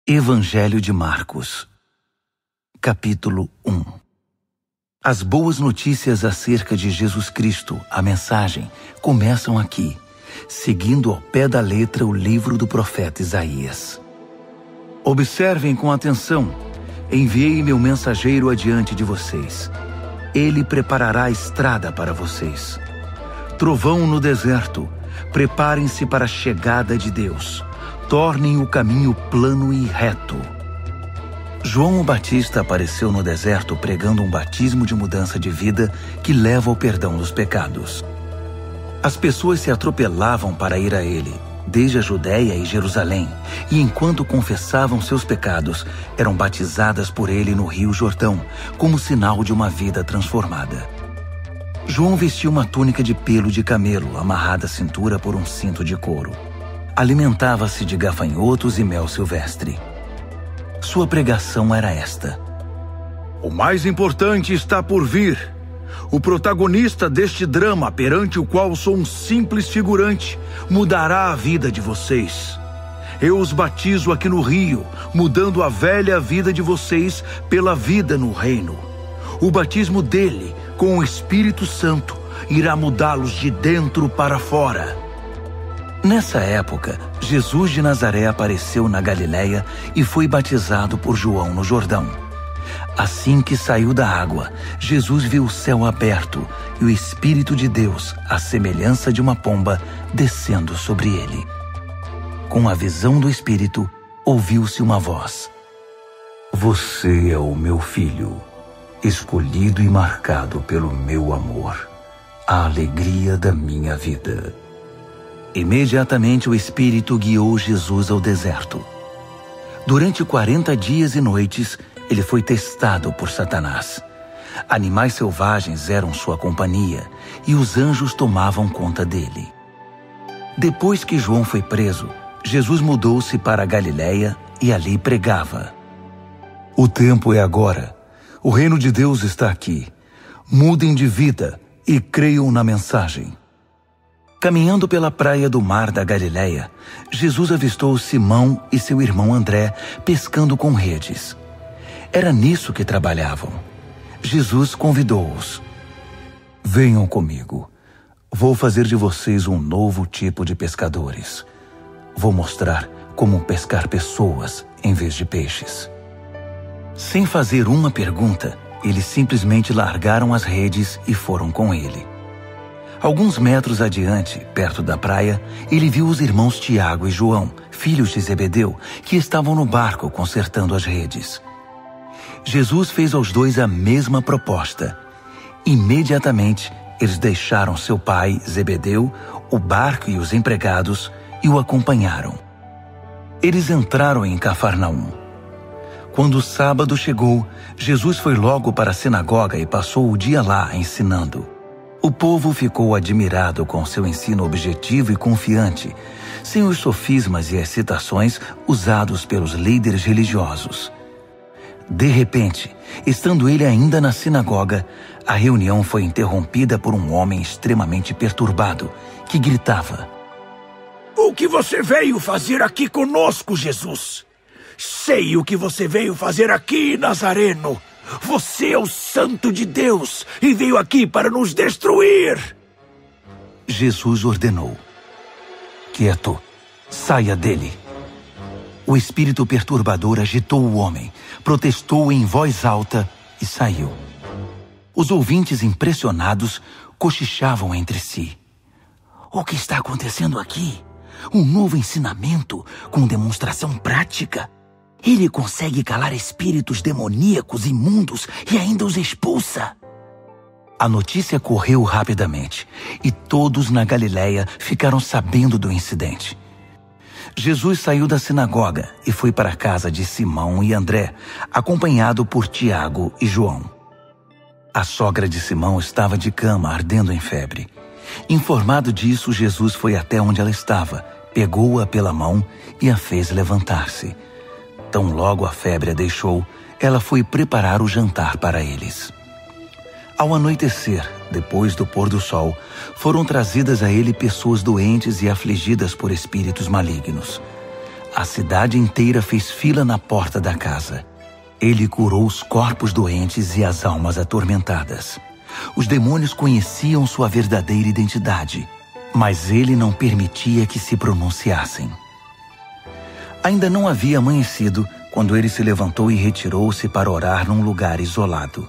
Evangelho de Marcos, capítulo 1. As boas notícias acerca de Jesus Cristo, a mensagem, começam aqui, seguindo ao pé da letra o livro do profeta Isaías. Observem com atenção: enviei meu mensageiro adiante de vocês. Ele preparará a estrada para vocês. Trovão no deserto, preparem-se para a chegada de Deus. Tornem o caminho plano e reto. João o Batista apareceu no deserto pregando um batismo de mudança de vida que leva ao perdão dos pecados. As pessoas se atropelavam para ir a ele, desde a Judéia e Jerusalém, e enquanto confessavam seus pecados, eram batizadas por ele no Rio Jordão, como sinal de uma vida transformada. João vestia uma túnica de pelo de camelo, amarrada à cintura por um cinto de couro. Alimentava-se de gafanhotos e mel silvestre. Sua pregação era esta: o mais importante está por vir. O protagonista deste drama, perante o qual sou um simples figurante, mudará a vida de vocês. Eu os batizo aqui no rio, mudando a velha vida de vocês pela vida no reino. O batismo dele, com o Espírito Santo, irá mudá-los de dentro para fora. Nessa época, Jesus de Nazaré apareceu na Galileia e foi batizado por João no Jordão. Assim que saiu da água, Jesus viu o céu aberto e o Espírito de Deus, à semelhança de uma pomba, descendo sobre ele. Com a visão do Espírito, ouviu-se uma voz: Você é o meu filho, escolhido e marcado pelo meu amor, a alegria da minha vida. Imediatamente o Espírito guiou Jesus ao deserto. Durante 40 dias e noites, ele foi testado por Satanás. Animais selvagens eram sua companhia e os anjos tomavam conta dele. Depois que João foi preso, Jesus mudou-se para a Galileia e ali pregava: O tempo é agora. O reino de Deus está aqui. Mudem de vida e creiam na mensagem. Caminhando pela praia do mar da Galileia, Jesus avistou Simão e seu irmão André pescando com redes. Era nisso que trabalhavam. Jesus convidou-os: Venham comigo. Vou fazer de vocês um novo tipo de pescadores. Vou mostrar como pescar pessoas em vez de peixes. Sem fazer uma pergunta, eles simplesmente largaram as redes e foram com ele. Alguns metros adiante, perto da praia, ele viu os irmãos Tiago e João, filhos de Zebedeu, que estavam no barco consertando as redes. Jesus fez aos dois a mesma proposta. Imediatamente, eles deixaram seu pai, Zebedeu, o barco e os empregados e o acompanharam. Eles entraram em Cafarnaum. Quando o sábado chegou, Jesus foi logo para a sinagoga e passou o dia lá ensinando. O povo ficou admirado com seu ensino objetivo e confiante, sem os sofismas e excitações usados pelos líderes religiosos. De repente, estando ele ainda na sinagoga, a reunião foi interrompida por um homem extremamente perturbado, que gritava: O que você veio fazer aqui conosco, Jesus? Sei o que você veio fazer aqui, Nazareno. Você é o Santo de Deus e veio aqui para nos destruir. Jesus ordenou: Quieto, saia dele. O espírito perturbador agitou o homem, protestou em voz alta e saiu. Os ouvintes, impressionados, cochichavam entre si: O que está acontecendo aqui? Um novo ensinamento com demonstração prática. Ele consegue calar espíritos demoníacos imundos e ainda os expulsa. A notícia correu rapidamente e todos na Galileia ficaram sabendo do incidente. Jesus saiu da sinagoga e foi para a casa de Simão e André, acompanhado por Tiago e João. A sogra de Simão estava de cama, ardendo em febre. Informado disso, Jesus foi até onde ela estava, pegou-a pela mão e a fez levantar-se. Tão logo a febre a deixou, ela foi preparar o jantar para eles. Ao anoitecer, depois do pôr do sol, foram trazidas a ele pessoas doentes e afligidas por espíritos malignos. a cidade inteira fez fila na porta da casa. Ele curou os corpos doentes e as almas atormentadas. Os demônios conheciam sua verdadeira identidade, mas ele não permitia que se pronunciassem. Ainda não havia amanhecido quando ele se levantou e retirou-se para orar num lugar isolado.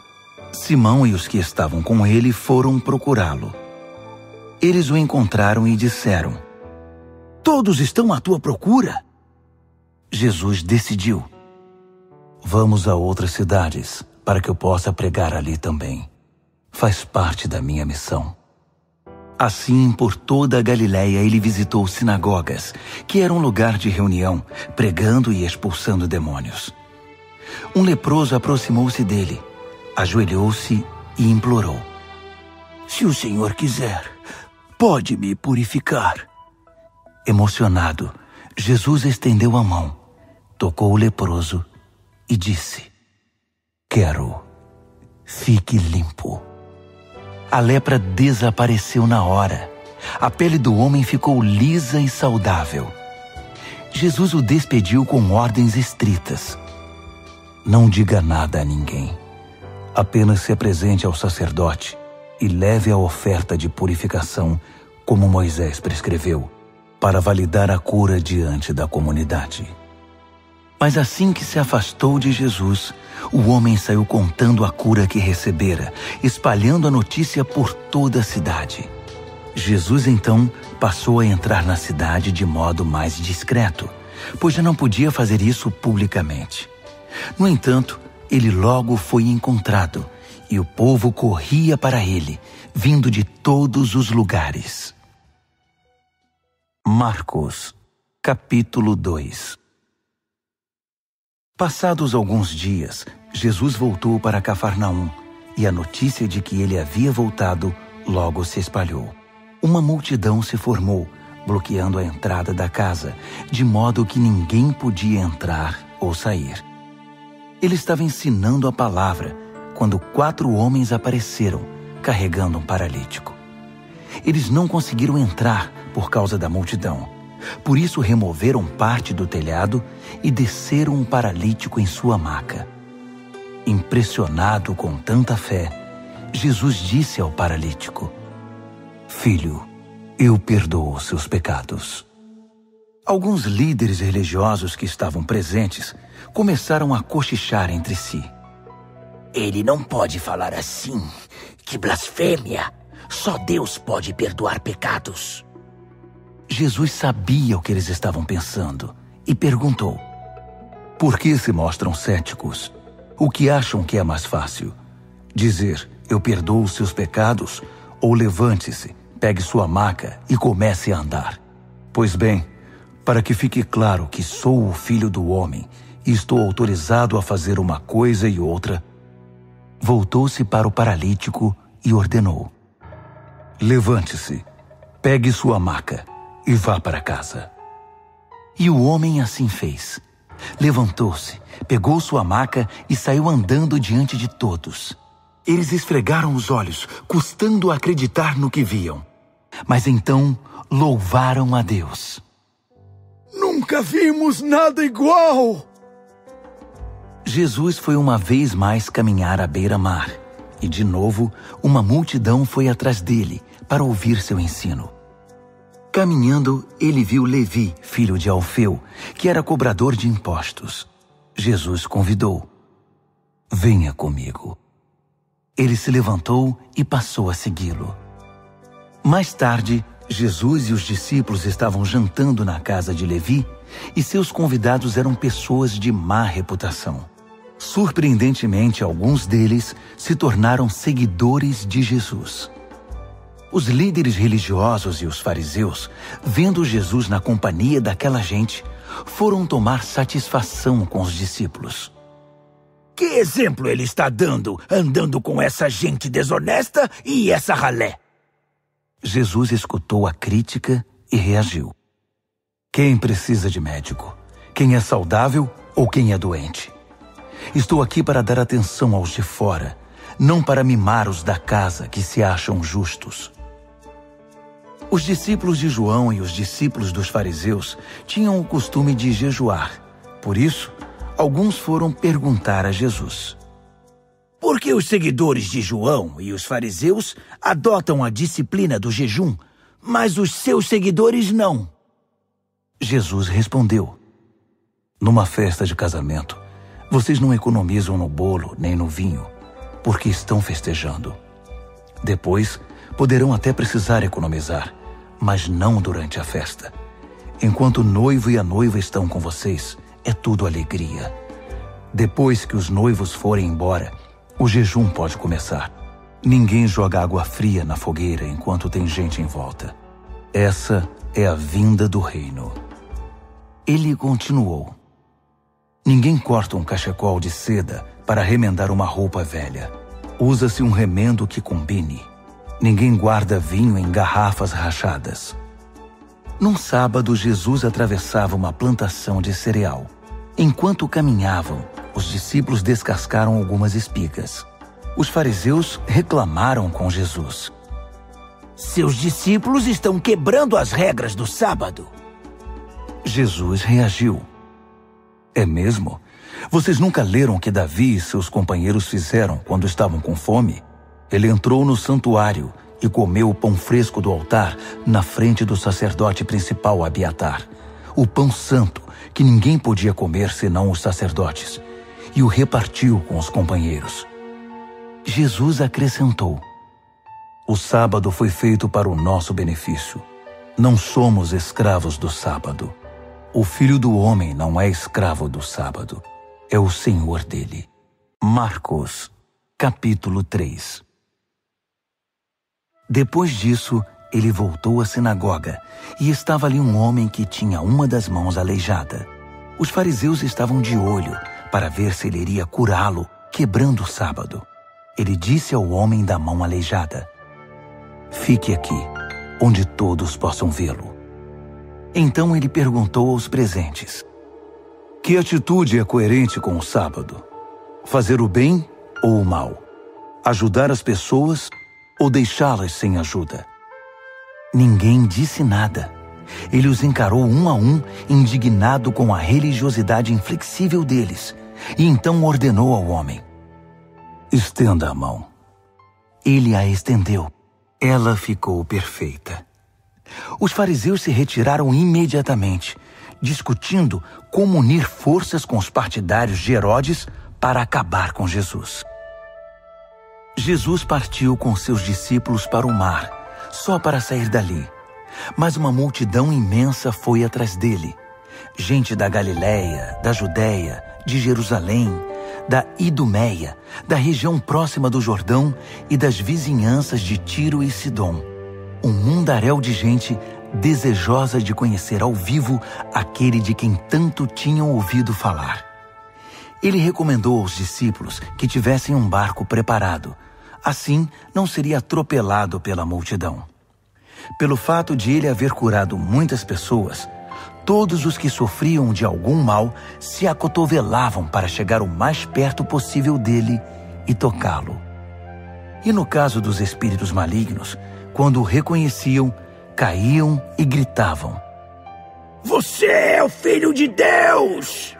Simão e os que estavam com ele foram procurá-lo. Eles o encontraram e disseram: "Todos estão à tua procura." Jesus decidiu: "Vamos a outras cidades para que eu possa pregar ali também. Faz parte da minha missão." Assim, por toda a Galileia, ele visitou sinagogas, que era um lugar de reunião, pregando e expulsando demônios. Um leproso aproximou-se dele, ajoelhou-se e implorou: "Se o Senhor quiser, pode me purificar." Emocionado, Jesus estendeu a mão, tocou o leproso e disse: "Quero, fique limpo." A lepra desapareceu na hora. A pele do homem ficou lisa e saudável. Jesus o despediu com ordens estritas: "Não diga nada a ninguém. Apenas se apresente ao sacerdote e leve a oferta de purificação, como Moisés prescreveu, para validar a cura diante da comunidade." Mas assim que se afastou de Jesus, o homem saiu contando a cura que recebera, espalhando a notícia por toda a cidade. Jesus então passou a entrar na cidade de modo mais discreto, pois já não podia fazer isso publicamente. No entanto, ele logo foi encontrado, e o povo corria para ele, vindo de todos os lugares. Marcos, capítulo 2. Passados alguns dias, Jesus voltou para Cafarnaum, e a notícia de que ele havia voltado logo se espalhou. Uma multidão se formou, bloqueando a entrada da casa, de modo que ninguém podia entrar ou sair. Ele estava ensinando a palavra, quando 4 homens apareceram, carregando um paralítico. Eles não conseguiram entrar por causa da multidão. Por isso removeram parte do telhado e desceram um paralítico em sua maca. Impressionado com tanta fé, Jesus disse ao paralítico: "Filho, eu perdoo os seus pecados." Alguns líderes religiosos que estavam presentes começaram a cochichar entre si: "Ele não pode falar assim. Que blasfêmia! Só Deus pode perdoar pecados." Jesus sabia o que eles estavam pensando e perguntou: "Por que se mostram céticos? O que acham que é mais fácil? Dizer, eu perdoo os seus pecados, ou levante-se, pegue sua maca e comece a andar? Pois bem, para que fique claro que sou o Filho do Homem e estou autorizado a fazer uma coisa e outra." Voltou-se para o paralítico e ordenou: "Levante-se, pegue sua maca e vá para casa." E o homem assim fez. Levantou-se, pegou sua maca e saiu andando diante de todos. Eles esfregaram os olhos, custando acreditar no que viam. Mas então louvaram a Deus. "Nunca vimos nada igual!" Jesus foi uma vez mais caminhar à beira-mar. E de novo, uma multidão foi atrás dele para ouvir seu ensino. Caminhando, ele viu Levi, filho de Alfeu, que era cobrador de impostos. Jesus convidou: "Venha comigo." Ele se levantou e passou a segui-lo. Mais tarde, Jesus e os discípulos estavam jantando na casa de Levi, e seus convidados eram pessoas de má reputação. Surpreendentemente, alguns deles se tornaram seguidores de Jesus. Os líderes religiosos e os fariseus, vendo Jesus na companhia daquela gente, foram tomar satisfação com os discípulos. "Que exemplo ele está dando, andando com essa gente desonesta e essa ralé?" Jesus escutou a crítica e reagiu: "Quem precisa de médico? Quem é saudável ou quem é doente? Estou aqui para dar atenção aos de fora, não para mimar os da casa que se acham justos." Os discípulos de João e os discípulos dos fariseus tinham o costume de jejuar. Por isso, alguns foram perguntar a Jesus: por que os seguidores de João e os fariseus adotam a disciplina do jejum, mas os seus seguidores não? Jesus respondeu: numa festa de casamento, vocês não economizam no bolo nem no vinho, porque estão festejando. Depois, poderão até precisar economizar, mas não durante a festa. Enquanto o noivo e a noiva estão com vocês, é tudo alegria. Depois que os noivos forem embora, o jejum pode começar. Ninguém joga água fria na fogueira enquanto tem gente em volta. Essa é a vinda do reino. Ele continuou: ninguém corta um cachecol de seda para remendar uma roupa velha. Usa-se um remendo que combine. Ninguém guarda vinho em garrafas rachadas. Num sábado, Jesus atravessava uma plantação de cereal. Enquanto caminhavam, os discípulos descascaram algumas espigas. Os fariseus reclamaram com Jesus: seus discípulos estão quebrando as regras do sábado. Jesus reagiu: é mesmo? Vocês nunca leram o que Davi e seus companheiros fizeram quando estavam com fome? Ele entrou no santuário e comeu o pão fresco do altar na frente do sacerdote principal Abiatar, o pão santo que ninguém podia comer senão os sacerdotes, e o repartiu com os companheiros. Jesus acrescentou: o sábado foi feito para o nosso benefício. Não somos escravos do sábado. O Filho do Homem não é escravo do sábado. É o Senhor dele. Marcos, capítulo 3. Depois disso, ele voltou à sinagoga e estava ali um homem que tinha uma das mãos aleijada. Os fariseus estavam de olho para ver se ele iria curá-lo, quebrando o sábado. Ele disse ao homem da mão aleijada: fique aqui, onde todos possam vê-lo. Então ele perguntou aos presentes: que atitude é coerente com o sábado? Fazer o bem ou o mal? Ajudar as pessoas ou deixá-las sem ajuda? Ninguém disse nada. Ele os encarou um a um, indignado com a religiosidade inflexível deles, e então ordenou ao homem: estenda a mão. Ele a estendeu. Ela ficou perfeita. Os fariseus se retiraram imediatamente, discutindo como unir forças com os partidários de Herodes para acabar com Jesus. Jesus partiu com seus discípulos para o mar, só para sair dali. Mas uma multidão imensa foi atrás dele. Gente da Galiléia, da Judéia, de Jerusalém, da Idumeia, da região próxima do Jordão e das vizinhanças de Tiro e Sidom. Um mundaréu de gente desejosa de conhecer ao vivo aquele de quem tanto tinham ouvido falar. Ele recomendou aos discípulos que tivessem um barco preparado. Assim, não seria atropelado pela multidão. Pelo fato de ele haver curado muitas pessoas, todos os que sofriam de algum mal se acotovelavam para chegar o mais perto possível dele e tocá-lo. E no caso dos espíritos malignos, quando o reconheciam, caíam e gritavam: você é o Filho de Deus!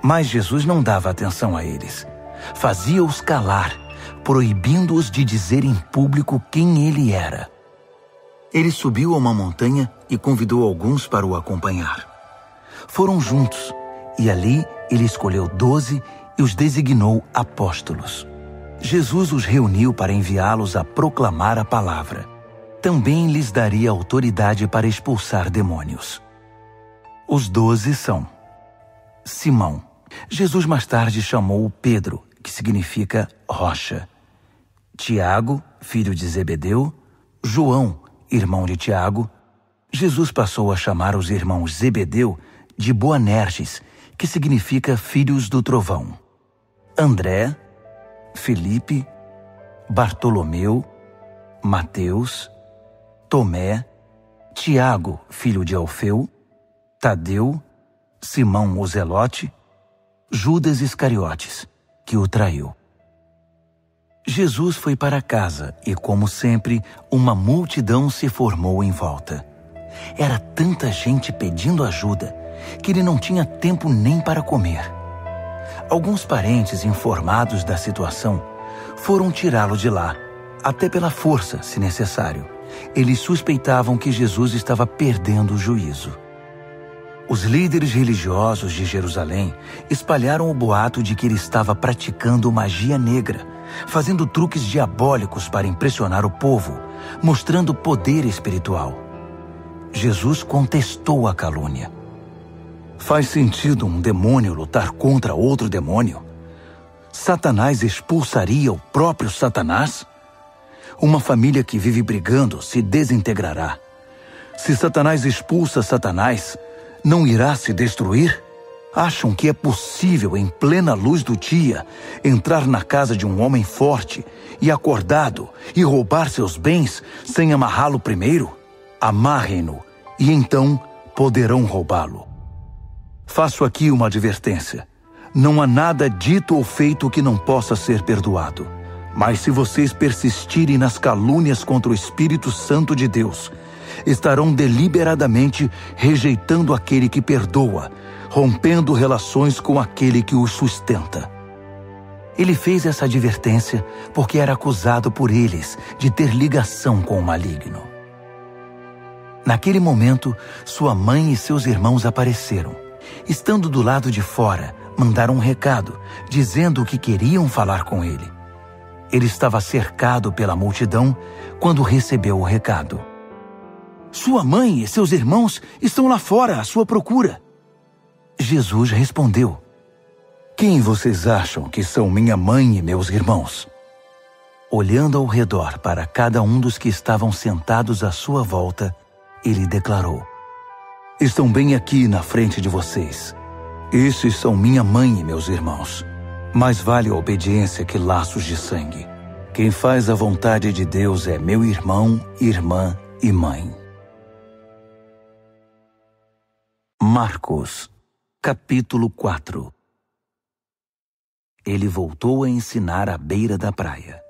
Mas Jesus não dava atenção a eles. Fazia-os calar, proibindo-os de dizer em público quem ele era. Ele subiu a uma montanha e convidou alguns para o acompanhar. Foram juntos, e ali ele escolheu 12 e os designou apóstolos. Jesus os reuniu para enviá-los a proclamar a palavra. Também lhes daria autoridade para expulsar demônios. Os 12 são: Simão. Jesus mais tarde chamou Pedro, que significa rocha. Tiago, filho de Zebedeu. João, irmão de Tiago. Jesus passou a chamar os irmãos Zebedeu de Boanerges, que significa filhos do trovão. André, Felipe, Bartolomeu, Mateus, Tomé, Tiago, filho de Alfeu, Tadeu, Simão o Zelote, Judas Iscariotes, que o traiu. Jesus foi para casa e, como sempre, uma multidão se formou em volta. Era tanta gente pedindo ajuda que ele não tinha tempo nem para comer. Alguns parentes, informados da situação, foram tirá-lo de lá, até pela força, se necessário. Eles suspeitavam que Jesus estava perdendo o juízo. Os líderes religiosos de Jerusalém espalharam o boato de que ele estava praticando magia negra, fazendo truques diabólicos para impressionar o povo, mostrando poder espiritual. Jesus contestou a calúnia. Faz sentido um demônio lutar contra outro demônio? Satanás expulsaria o próprio Satanás? Uma família que vive brigando se desintegrará. Se Satanás expulsa Satanás, não irá se destruir? Acham que é possível, em plena luz do dia, entrar na casa de um homem forte e acordado e roubar seus bens sem amarrá-lo primeiro? Amarrem-no e então poderão roubá-lo. Faço aqui uma advertência. Não há nada dito ou feito que não possa ser perdoado. Mas se vocês persistirem nas calúnias contra o Espírito Santo de Deus, estarão deliberadamente rejeitando aquele que perdoa, rompendo relações com aquele que os sustenta. Ele fez essa advertência porque era acusado por eles de ter ligação com o maligno. Naquele momento, sua mãe e seus irmãos apareceram. Estando do lado de fora, mandaram um recado, dizendo que queriam falar com ele. Ele estava cercado pela multidão quando recebeu o recado. Sua mãe e seus irmãos estão lá fora à sua procura. Jesus respondeu: Quem vocês acham que são minha mãe e meus irmãos? Olhando ao redor para cada um dos que estavam sentados à sua volta, ele declarou: Estão bem aqui na frente de vocês. Esses são minha mãe e meus irmãos. Mais vale a obediência que laços de sangue. Quem faz a vontade de Deus é meu irmão, irmã e mãe. Marcos, capítulo 4. Ele voltou a ensinar à beira da praia.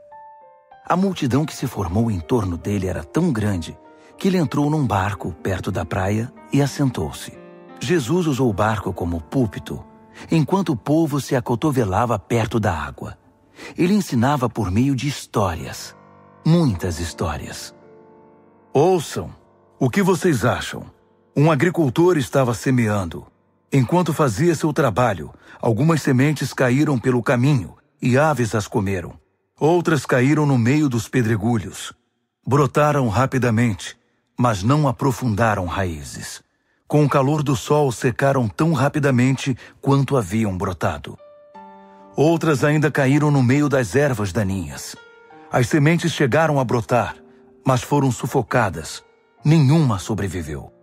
A multidão que se formou em torno dele era tão grande que ele entrou num barco perto da praia e assentou-se. Jesus usou o barco como púlpito, enquanto o povo se acotovelava perto da água. Ele ensinava por meio de histórias, muitas histórias. Ouçam, o que vocês acham? Um agricultor estava semeando. Enquanto fazia seu trabalho, algumas sementes caíram pelo caminho e aves as comeram. Outras caíram no meio dos pedregulhos. Brotaram rapidamente, mas não aprofundaram raízes. Com o calor do sol, secaram tão rapidamente quanto haviam brotado. Outras ainda caíram no meio das ervas daninhas. As sementes chegaram a brotar, mas foram sufocadas. Nenhuma sobreviveu.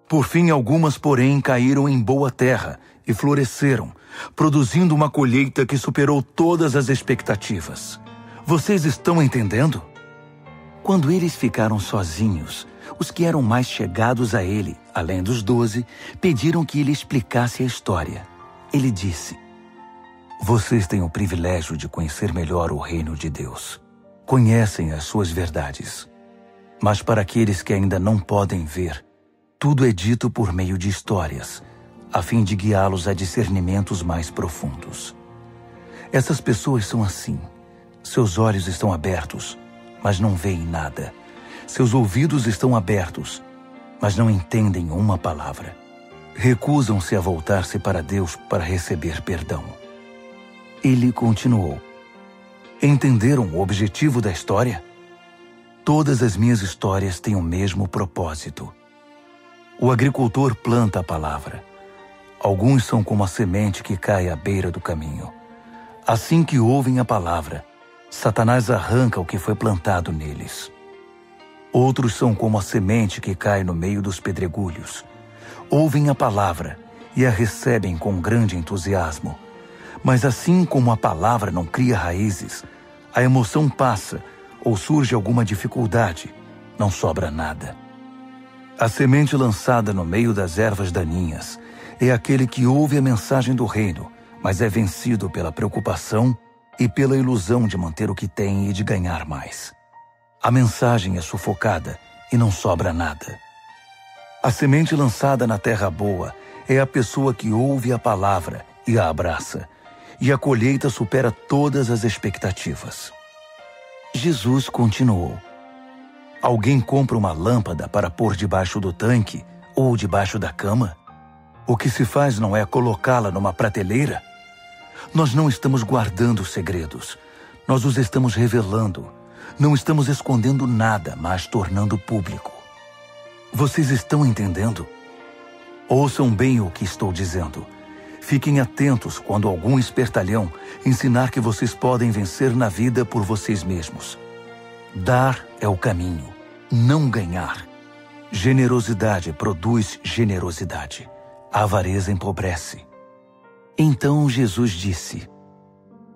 Por fim, algumas, porém, caíram em boa terra e floresceram, produzindo uma colheita que superou todas as expectativas. Vocês estão entendendo? Quando eles ficaram sozinhos, os que eram mais chegados a ele, além dos 12, pediram que ele explicasse a história. Ele disse: Vocês têm o privilégio de conhecer melhor o reino de Deus. Conhecem as suas verdades. Mas para aqueles que ainda não podem ver, tudo é dito por meio de histórias, a fim de guiá-los a discernimentos mais profundos. Essas pessoas são assim. Seus olhos estão abertos, mas não veem nada. Seus ouvidos estão abertos, mas não entendem uma palavra. Recusam-se a voltar-se para Deus para receber perdão. Ele continuou: Entenderam o objetivo da história? Todas as minhas histórias têm o mesmo propósito. O agricultor planta a palavra. Alguns são como a semente que cai à beira do caminho. Assim que ouvem a palavra, Satanás arranca o que foi plantado neles. Outros são como a semente que cai no meio dos pedregulhos. Ouvem a palavra e a recebem com grande entusiasmo. Mas assim como a palavra não cria raízes, a emoção passa ou surge alguma dificuldade, não sobra nada. A semente lançada no meio das ervas daninhas é aquele que ouve a mensagem do reino, mas é vencido pela preocupação, e pela ilusão de manter o que tem e de ganhar mais. A mensagem é sufocada e não sobra nada. A semente lançada na terra boa é a pessoa que ouve a palavra e a abraça, e a colheita supera todas as expectativas. Jesus continuou: alguém compra uma lâmpada para pôr debaixo do tanque ou debaixo da cama? O que se faz não é colocá-la numa prateleira? Nós não estamos guardando segredos, nós os estamos revelando. Não estamos escondendo nada, mas tornando público. Vocês estão entendendo? Ouçam bem o que estou dizendo. Fiquem atentos quando algum espertalhão ensinar que vocês podem vencer na vida por vocês mesmos. Dar é o caminho, não ganhar. Generosidade produz generosidade. A avareza empobrece. Então Jesus disse: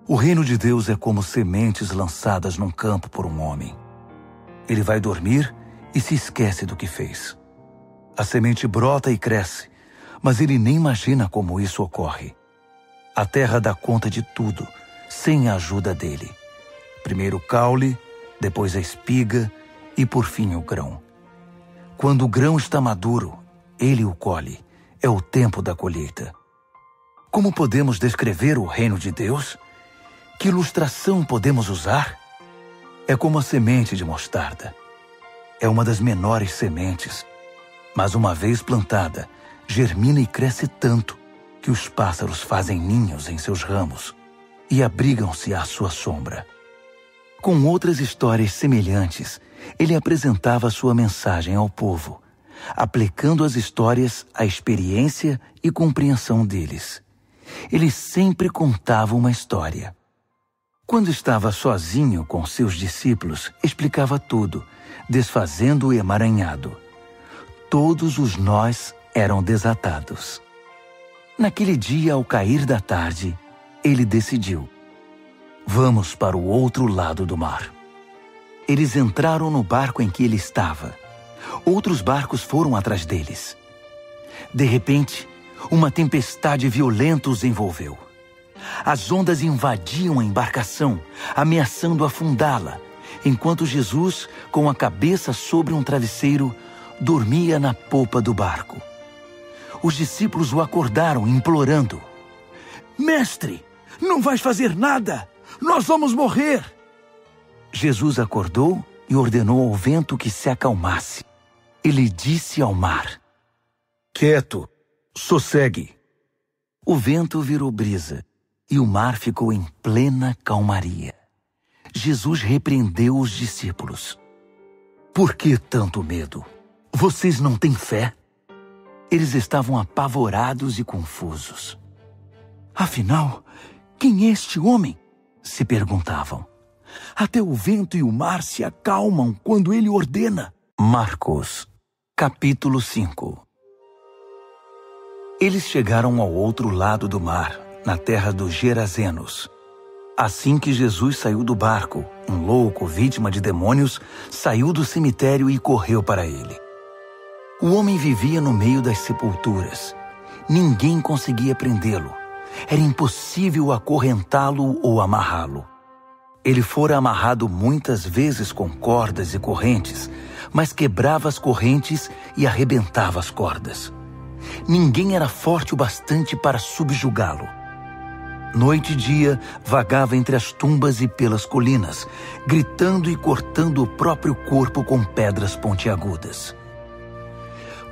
o reino de Deus é como sementes lançadas num campo por um homem. Ele vai dormir e se esquece do que fez. A semente brota e cresce, mas ele nem imagina como isso ocorre. A terra dá conta de tudo, sem a ajuda dele. Primeiro o caule, depois a espiga e por fim o grão. Quando o grão está maduro, ele o colhe. É o tempo da colheita. Como podemos descrever o reino de Deus? Que ilustração podemos usar? É como a semente de mostarda. É uma das menores sementes, mas uma vez plantada, germina e cresce tanto que os pássaros fazem ninhos em seus ramos e abrigam-se à sua sombra. Com outras histórias semelhantes, ele apresentava sua mensagem ao povo, aplicando as histórias à experiência e compreensão deles. Ele sempre contava uma história. Quando estava sozinho com seus discípulos, explicava tudo, desfazendo o emaranhado. Todos os nós eram desatados. Naquele dia, ao cair da tarde, ele decidiu: vamos para o outro lado do mar. Eles entraram no barco em que ele estava. Outros barcos foram atrás deles. De repente, uma tempestade violenta os envolveu. As ondas invadiam a embarcação, ameaçando afundá-la, enquanto Jesus, com a cabeça sobre um travesseiro, dormia na popa do barco. Os discípulos o acordaram, implorando: mestre, não vais fazer nada! Nós vamos morrer! Jesus acordou e ordenou ao vento que se acalmasse. Ele disse ao mar: quieto, sossegue. O vento virou brisa e o mar ficou em plena calmaria. Jesus repreendeu os discípulos: por que tanto medo? Vocês não têm fé? Eles estavam apavorados e confusos. Afinal, quem é este homem? Se perguntavam. Até o vento e o mar se acalmam quando ele ordena. Marcos, capítulo 5. Eles chegaram ao outro lado do mar, na terra dos Gerazenos. Assim que Jesus saiu do barco, um louco, vítima de demônios, saiu do cemitério e correu para ele. O homem vivia no meio das sepulturas. Ninguém conseguia prendê-lo. Era impossível acorrentá-lo ou amarrá-lo. Ele fora amarrado muitas vezes com cordas e correntes, mas quebrava as correntes e arrebentava as cordas. Ninguém era forte o bastante para subjugá-lo. Noite e dia, vagava entre as tumbas e pelas colinas, gritando e cortando o próprio corpo com pedras pontiagudas.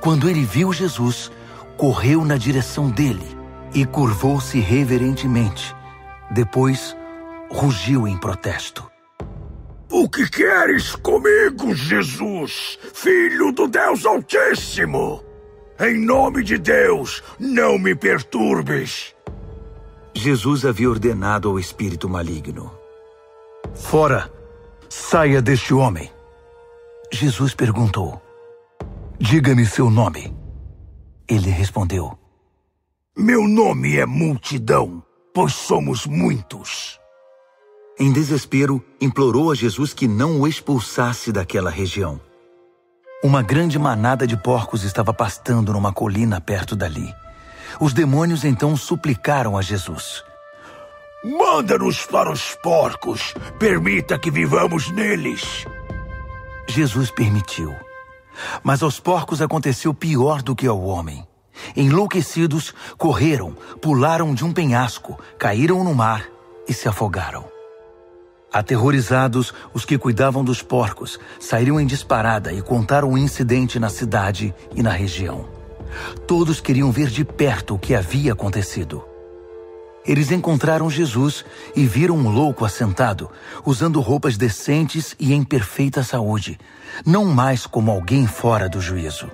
Quando ele viu Jesus, correu na direção dele e curvou-se reverentemente. Depois, rugiu em protesto: o que queres comigo, Jesus, Filho do Deus Altíssimo? Em nome de Deus, não me perturbes. Jesus havia ordenado ao espírito maligno: fora, saia deste homem. Jesus perguntou: diga-me seu nome. Ele respondeu: meu nome é Multidão, pois somos muitos. Em desespero, implorou a Jesus que não o expulsasse daquela região. Uma grande manada de porcos estava pastando numa colina perto dali. Os demônios então suplicaram a Jesus: Manda-nos para os porcos. Permita que vivamos neles. Jesus permitiu. Mas aos porcos aconteceu pior do que ao homem. Enlouquecidos, correram, pularam de um penhasco, caíram no mar e se afogaram. Aterrorizados, os que cuidavam dos porcos saíram em disparada e contaram o incidente na cidade e na região. Todos queriam ver de perto o que havia acontecido. Eles encontraram Jesus e viram um louco assentado, usando roupas decentes e em perfeita saúde, não mais como alguém fora do juízo.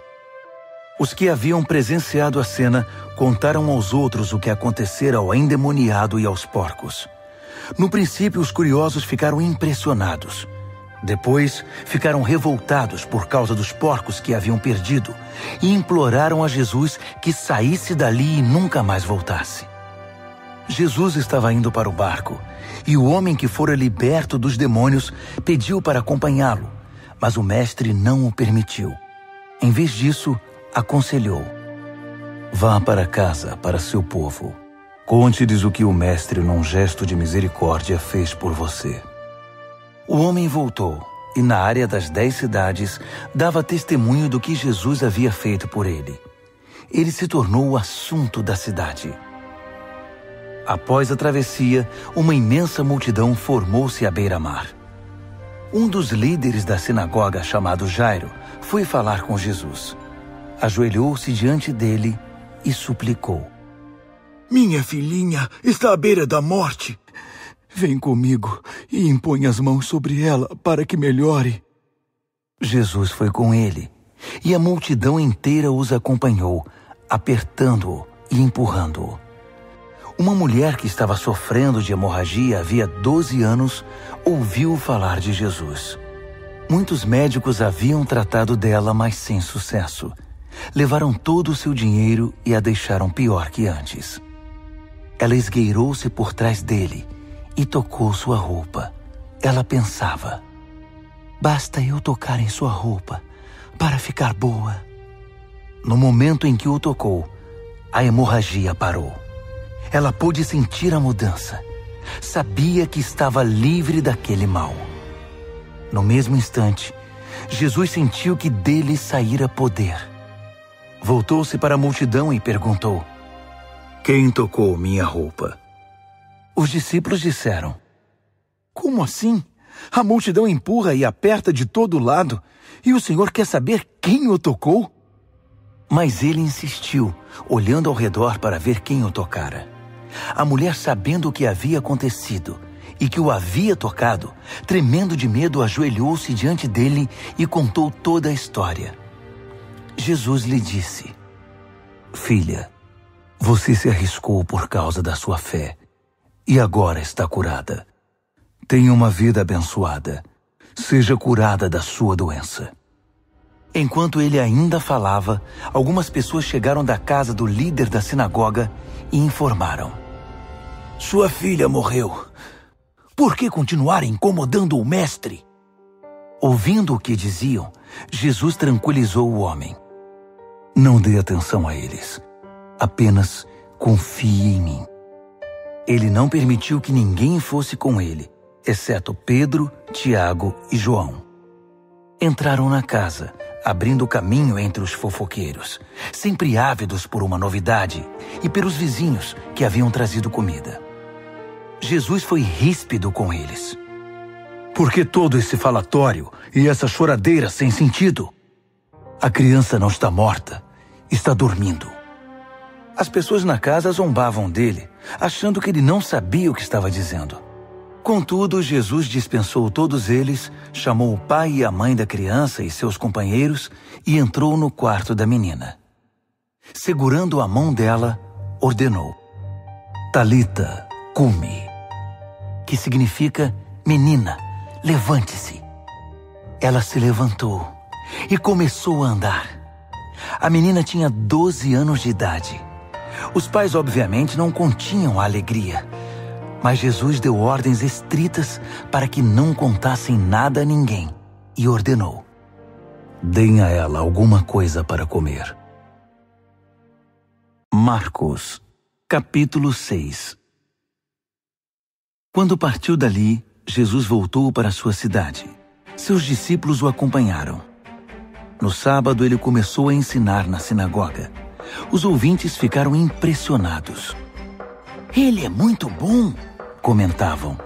Os que haviam presenciado a cena contaram aos outros o que acontecera ao endemoniado e aos porcos. No princípio, os curiosos ficaram impressionados. Depois, ficaram revoltados por causa dos porcos que haviam perdido e imploraram a Jesus que saísse dali e nunca mais voltasse. Jesus estava indo para o barco e o homem que fora liberto dos demônios pediu para acompanhá-lo, mas o mestre não o permitiu. Em vez disso, aconselhou: vá para casa, para seu povo. Conte-lhes o que o mestre, num gesto de misericórdia, fez por você. O homem voltou e, na área das 10 cidades, dava testemunho do que Jesus havia feito por ele. Ele se tornou o assunto da cidade. Após a travessia, uma imensa multidão formou-se à beira-mar. Um dos líderes da sinagoga, chamado Jairo, foi falar com Jesus. Ajoelhou-se diante dele e suplicou: minha filhinha está à beira da morte. Vem comigo e impõe as mãos sobre ela para que melhore. Jesus foi com ele, e a multidão inteira os acompanhou, apertando-o e empurrando-o. Uma mulher que estava sofrendo de hemorragia havia 12 anos ouviu falar de Jesus. Muitos médicos haviam tratado dela, mas sem sucesso. Levaram todo o seu dinheiro e a deixaram pior que antes. Ela esgueirou-se por trás dele e tocou sua roupa. Ela pensava: basta eu tocar em sua roupa para ficar boa. No momento em que o tocou, a hemorragia parou. Ela pôde sentir a mudança. Sabia que estava livre daquele mal. No mesmo instante, Jesus sentiu que dele saíra poder. Voltou-se para a multidão e perguntou: quem tocou minha roupa? Os discípulos disseram: como assim? A multidão empurra e aperta de todo lado, e o Senhor quer saber quem o tocou? Mas ele insistiu, olhando ao redor para ver quem o tocara. A mulher, sabendo o que havia acontecido e que o havia tocado, tremendo de medo, ajoelhou-se diante dele e contou toda a história. Jesus lhe disse: filha, você se arriscou por causa da sua fé e agora está curada. Tenha uma vida abençoada. Seja curada da sua doença. Enquanto ele ainda falava, algumas pessoas chegaram da casa do líder da sinagoga e informaram: sua filha morreu. Por que continuar incomodando o mestre? Ouvindo o que diziam, Jesus tranquilizou o homem: não dê atenção a eles. Apenas confie em mim. Ele não permitiu que ninguém fosse com ele, exceto Pedro, Tiago e João. Entraram na casa, abrindo caminho entre os fofoqueiros, sempre ávidos por uma novidade, e pelos vizinhos que haviam trazido comida. Jesus foi ríspido com eles. Por que todo esse falatório e essa choradeira sem sentido? A criança não está morta, está dormindo. As pessoas na casa zombavam dele, achando que ele não sabia o que estava dizendo. Contudo, Jesus dispensou todos eles, chamou o pai e a mãe da criança e seus companheiros e entrou no quarto da menina. Segurando a mão dela, ordenou: Talita, cumi, que significa: menina, levante-se. Ela se levantou e começou a andar. A menina tinha 12 anos de idade. Os pais, obviamente, não continham a alegria, mas Jesus deu ordens estritas para que não contassem nada a ninguém e ordenou: deem a ela alguma coisa para comer. Marcos, capítulo 6. Quando partiu dali, Jesus voltou para sua cidade. Seus discípulos o acompanharam. No sábado, ele começou a ensinar na sinagoga. Os ouvintes ficaram impressionados. Ele é muito bom, comentavam.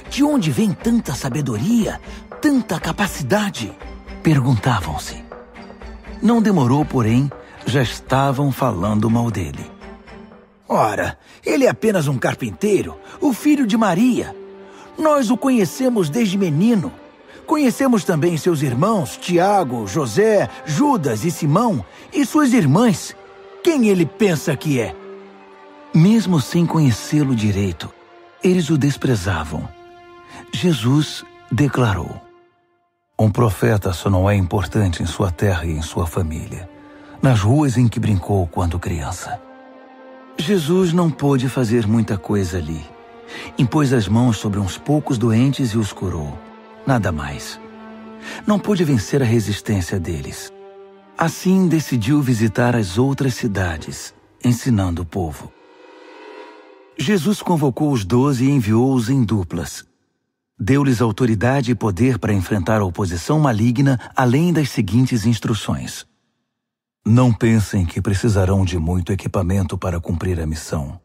De onde vem tanta sabedoria, tanta capacidade? Perguntavam-se. Não demorou, porém, já estavam falando mal dele. Ora, ele é apenas um carpinteiro, o filho de Maria. Nós o conhecemos desde menino. Conhecemos também seus irmãos, Tiago, José, Judas e Simão, e suas irmãs. Quem ele pensa que é? Mesmo sem conhecê-lo direito, eles o desprezavam. Jesus declarou: um profeta só não é importante em sua terra e em sua família, nas ruas em que brincou quando criança. Jesus não pôde fazer muita coisa ali. Impôs as mãos sobre uns poucos doentes e os curou. Nada mais. Não pôde vencer a resistência deles. Assim decidiu visitar as outras cidades, ensinando o povo. Jesus convocou os 12 e enviou-os em duplas. Deu-lhes autoridade e poder para enfrentar a oposição maligna, além das seguintes instruções. Não pensem que precisarão de muito equipamento para cumprir a missão.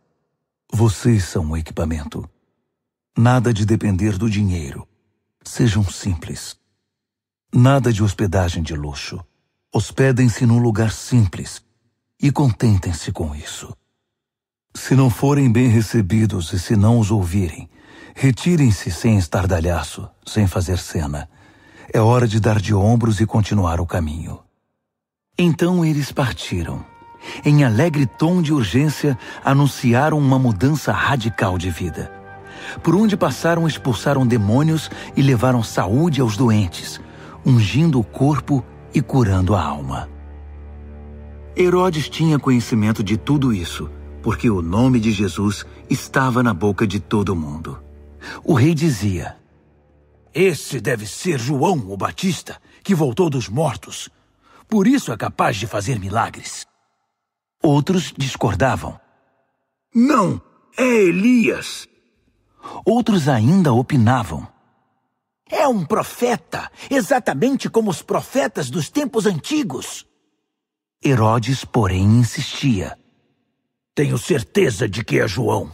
Vocês são o equipamento. Nada de depender do dinheiro. Sejam simples. Nada de hospedagem de luxo. Hospedem-se num lugar simples e contentem-se com isso. Se não forem bem recebidos e se não os ouvirem, retirem-se sem estardalhaço, sem fazer cena. É hora de dar de ombros e continuar o caminho. Então eles partiram. Em alegre tom de urgência, anunciaram uma mudança radical de vida. Por onde passaram, expulsaram demônios e levaram saúde aos doentes, ungindo o corpo e curando a alma. Herodes tinha conhecimento de tudo isso, porque o nome de Jesus estava na boca de todo mundo. O rei dizia: esse deve ser João o Batista, que voltou dos mortos. Por isso é capaz de fazer milagres. Outros discordavam. Não, é Elias. Outros ainda opinavam. É um profeta, exatamente como os profetas dos tempos antigos. Herodes, porém, insistia. Tenho certeza de que é João.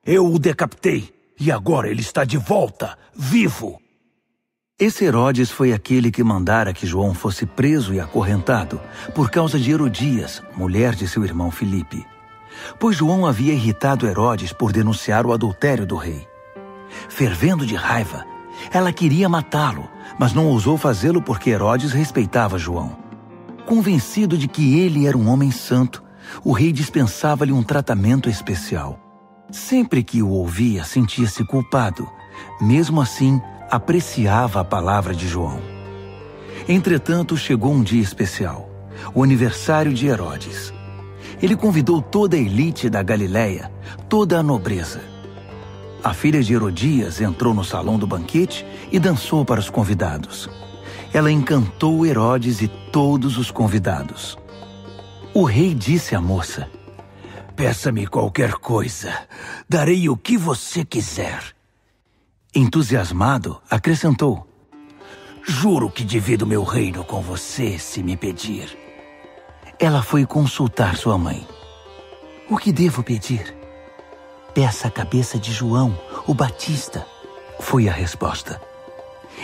Eu o decapitei e agora ele está de volta, vivo. Esse Herodes foi aquele que mandara que João fosse preso e acorrentado por causa de Herodias, mulher de seu irmão Filipe. Pois João havia irritado Herodes por denunciar o adultério do rei. Fervendo de raiva, ela queria matá-lo, mas não ousou fazê-lo porque Herodes respeitava João. Convencido de que ele era um homem santo, o rei dispensava-lhe um tratamento especial. Sempre que o ouvia, sentia-se culpado. Mesmo assim, apreciava a palavra de João. Entretanto, chegou um dia especial, o aniversário de Herodes. Ele convidou toda a elite da Galileia, toda a nobreza. A filha de Herodias entrou no salão do banquete e dançou para os convidados. Ela encantou Herodes e todos os convidados. O rei disse à moça: peça-me qualquer coisa, darei o que você quiser. Entusiasmado, acrescentou: juro que divido meu reino com você se me pedir. Ela foi consultar sua mãe. O que devo pedir? Peça a cabeça de João, o Batista, foi a resposta.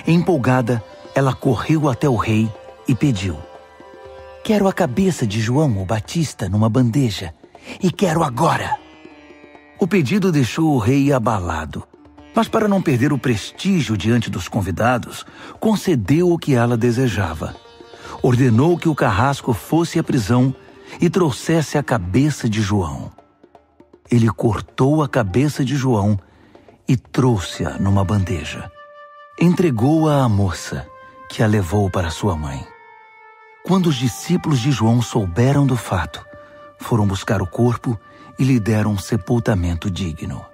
Empolgada, ela correu até o rei e pediu: quero a cabeça de João, o Batista, numa bandeja, e quero agora. O pedido deixou o rei abalado, mas para não perder o prestígio diante dos convidados, concedeu o que ela desejava. Ordenou que o carrasco fosse à prisão e trouxesse a cabeça de João. Ele cortou a cabeça de João e trouxe-a numa bandeja. Entregou-a à moça, que a levou para sua mãe. Quando os discípulos de João souberam do fato, foram buscar o corpo e lhe deram um sepultamento digno.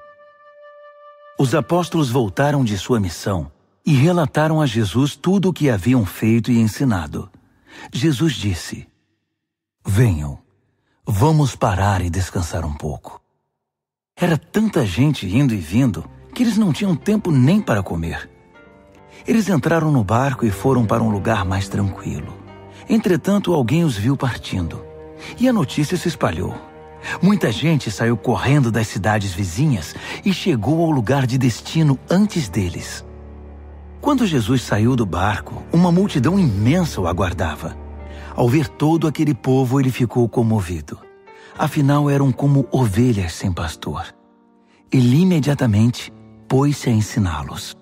Os apóstolos voltaram de sua missão e relataram a Jesus tudo o que haviam feito e ensinado. Jesus disse: venham, vamos parar e descansar um pouco. Era tanta gente indo e vindo que eles não tinham tempo nem para comer. Eles entraram no barco e foram para um lugar mais tranquilo. Entretanto, alguém os viu partindo, e a notícia se espalhou. Muita gente saiu correndo das cidades vizinhas e chegou ao lugar de destino antes deles. Quando Jesus saiu do barco, uma multidão imensa o aguardava. Ao ver todo aquele povo, ele ficou comovido. Afinal, eram como ovelhas sem pastor. Ele imediatamente pôs-se a ensiná-los.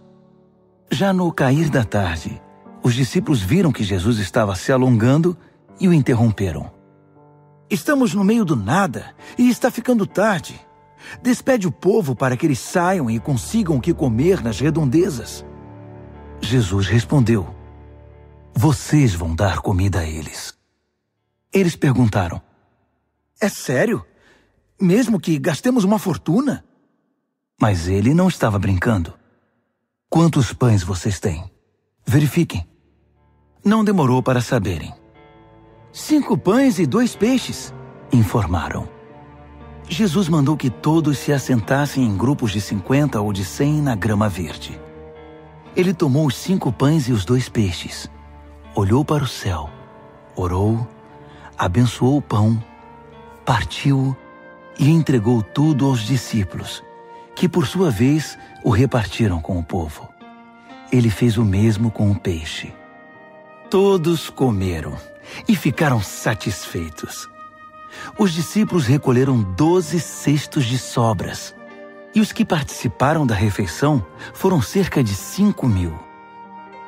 Já no cair da tarde, os discípulos viram que Jesus estava se alongando e o interromperam. Estamos no meio do nada e está ficando tarde. Despede o povo para que eles saiam e consigam o que comer nas redondezas. Jesus respondeu: vocês vão dar comida a eles. Eles perguntaram: é sério? Mesmo que gastemos uma fortuna? Mas ele não estava brincando. Quantos pães vocês têm? Verifiquem. Não demorou para saberem. 5 pães e 2 peixes, informaram. Jesus mandou que todos se assentassem em grupos de 50 ou de 100 na grama verde. Ele tomou os 5 pães e os 2 peixes, olhou para o céu, orou, abençoou o pão, partiu-o e entregou tudo aos discípulos, que por sua vez o repartiram com o povo. Ele fez o mesmo com o peixe. Todos comeram e ficaram satisfeitos. Os discípulos recolheram 12 cestos de sobras, e os que participaram da refeição foram cerca de 5.000.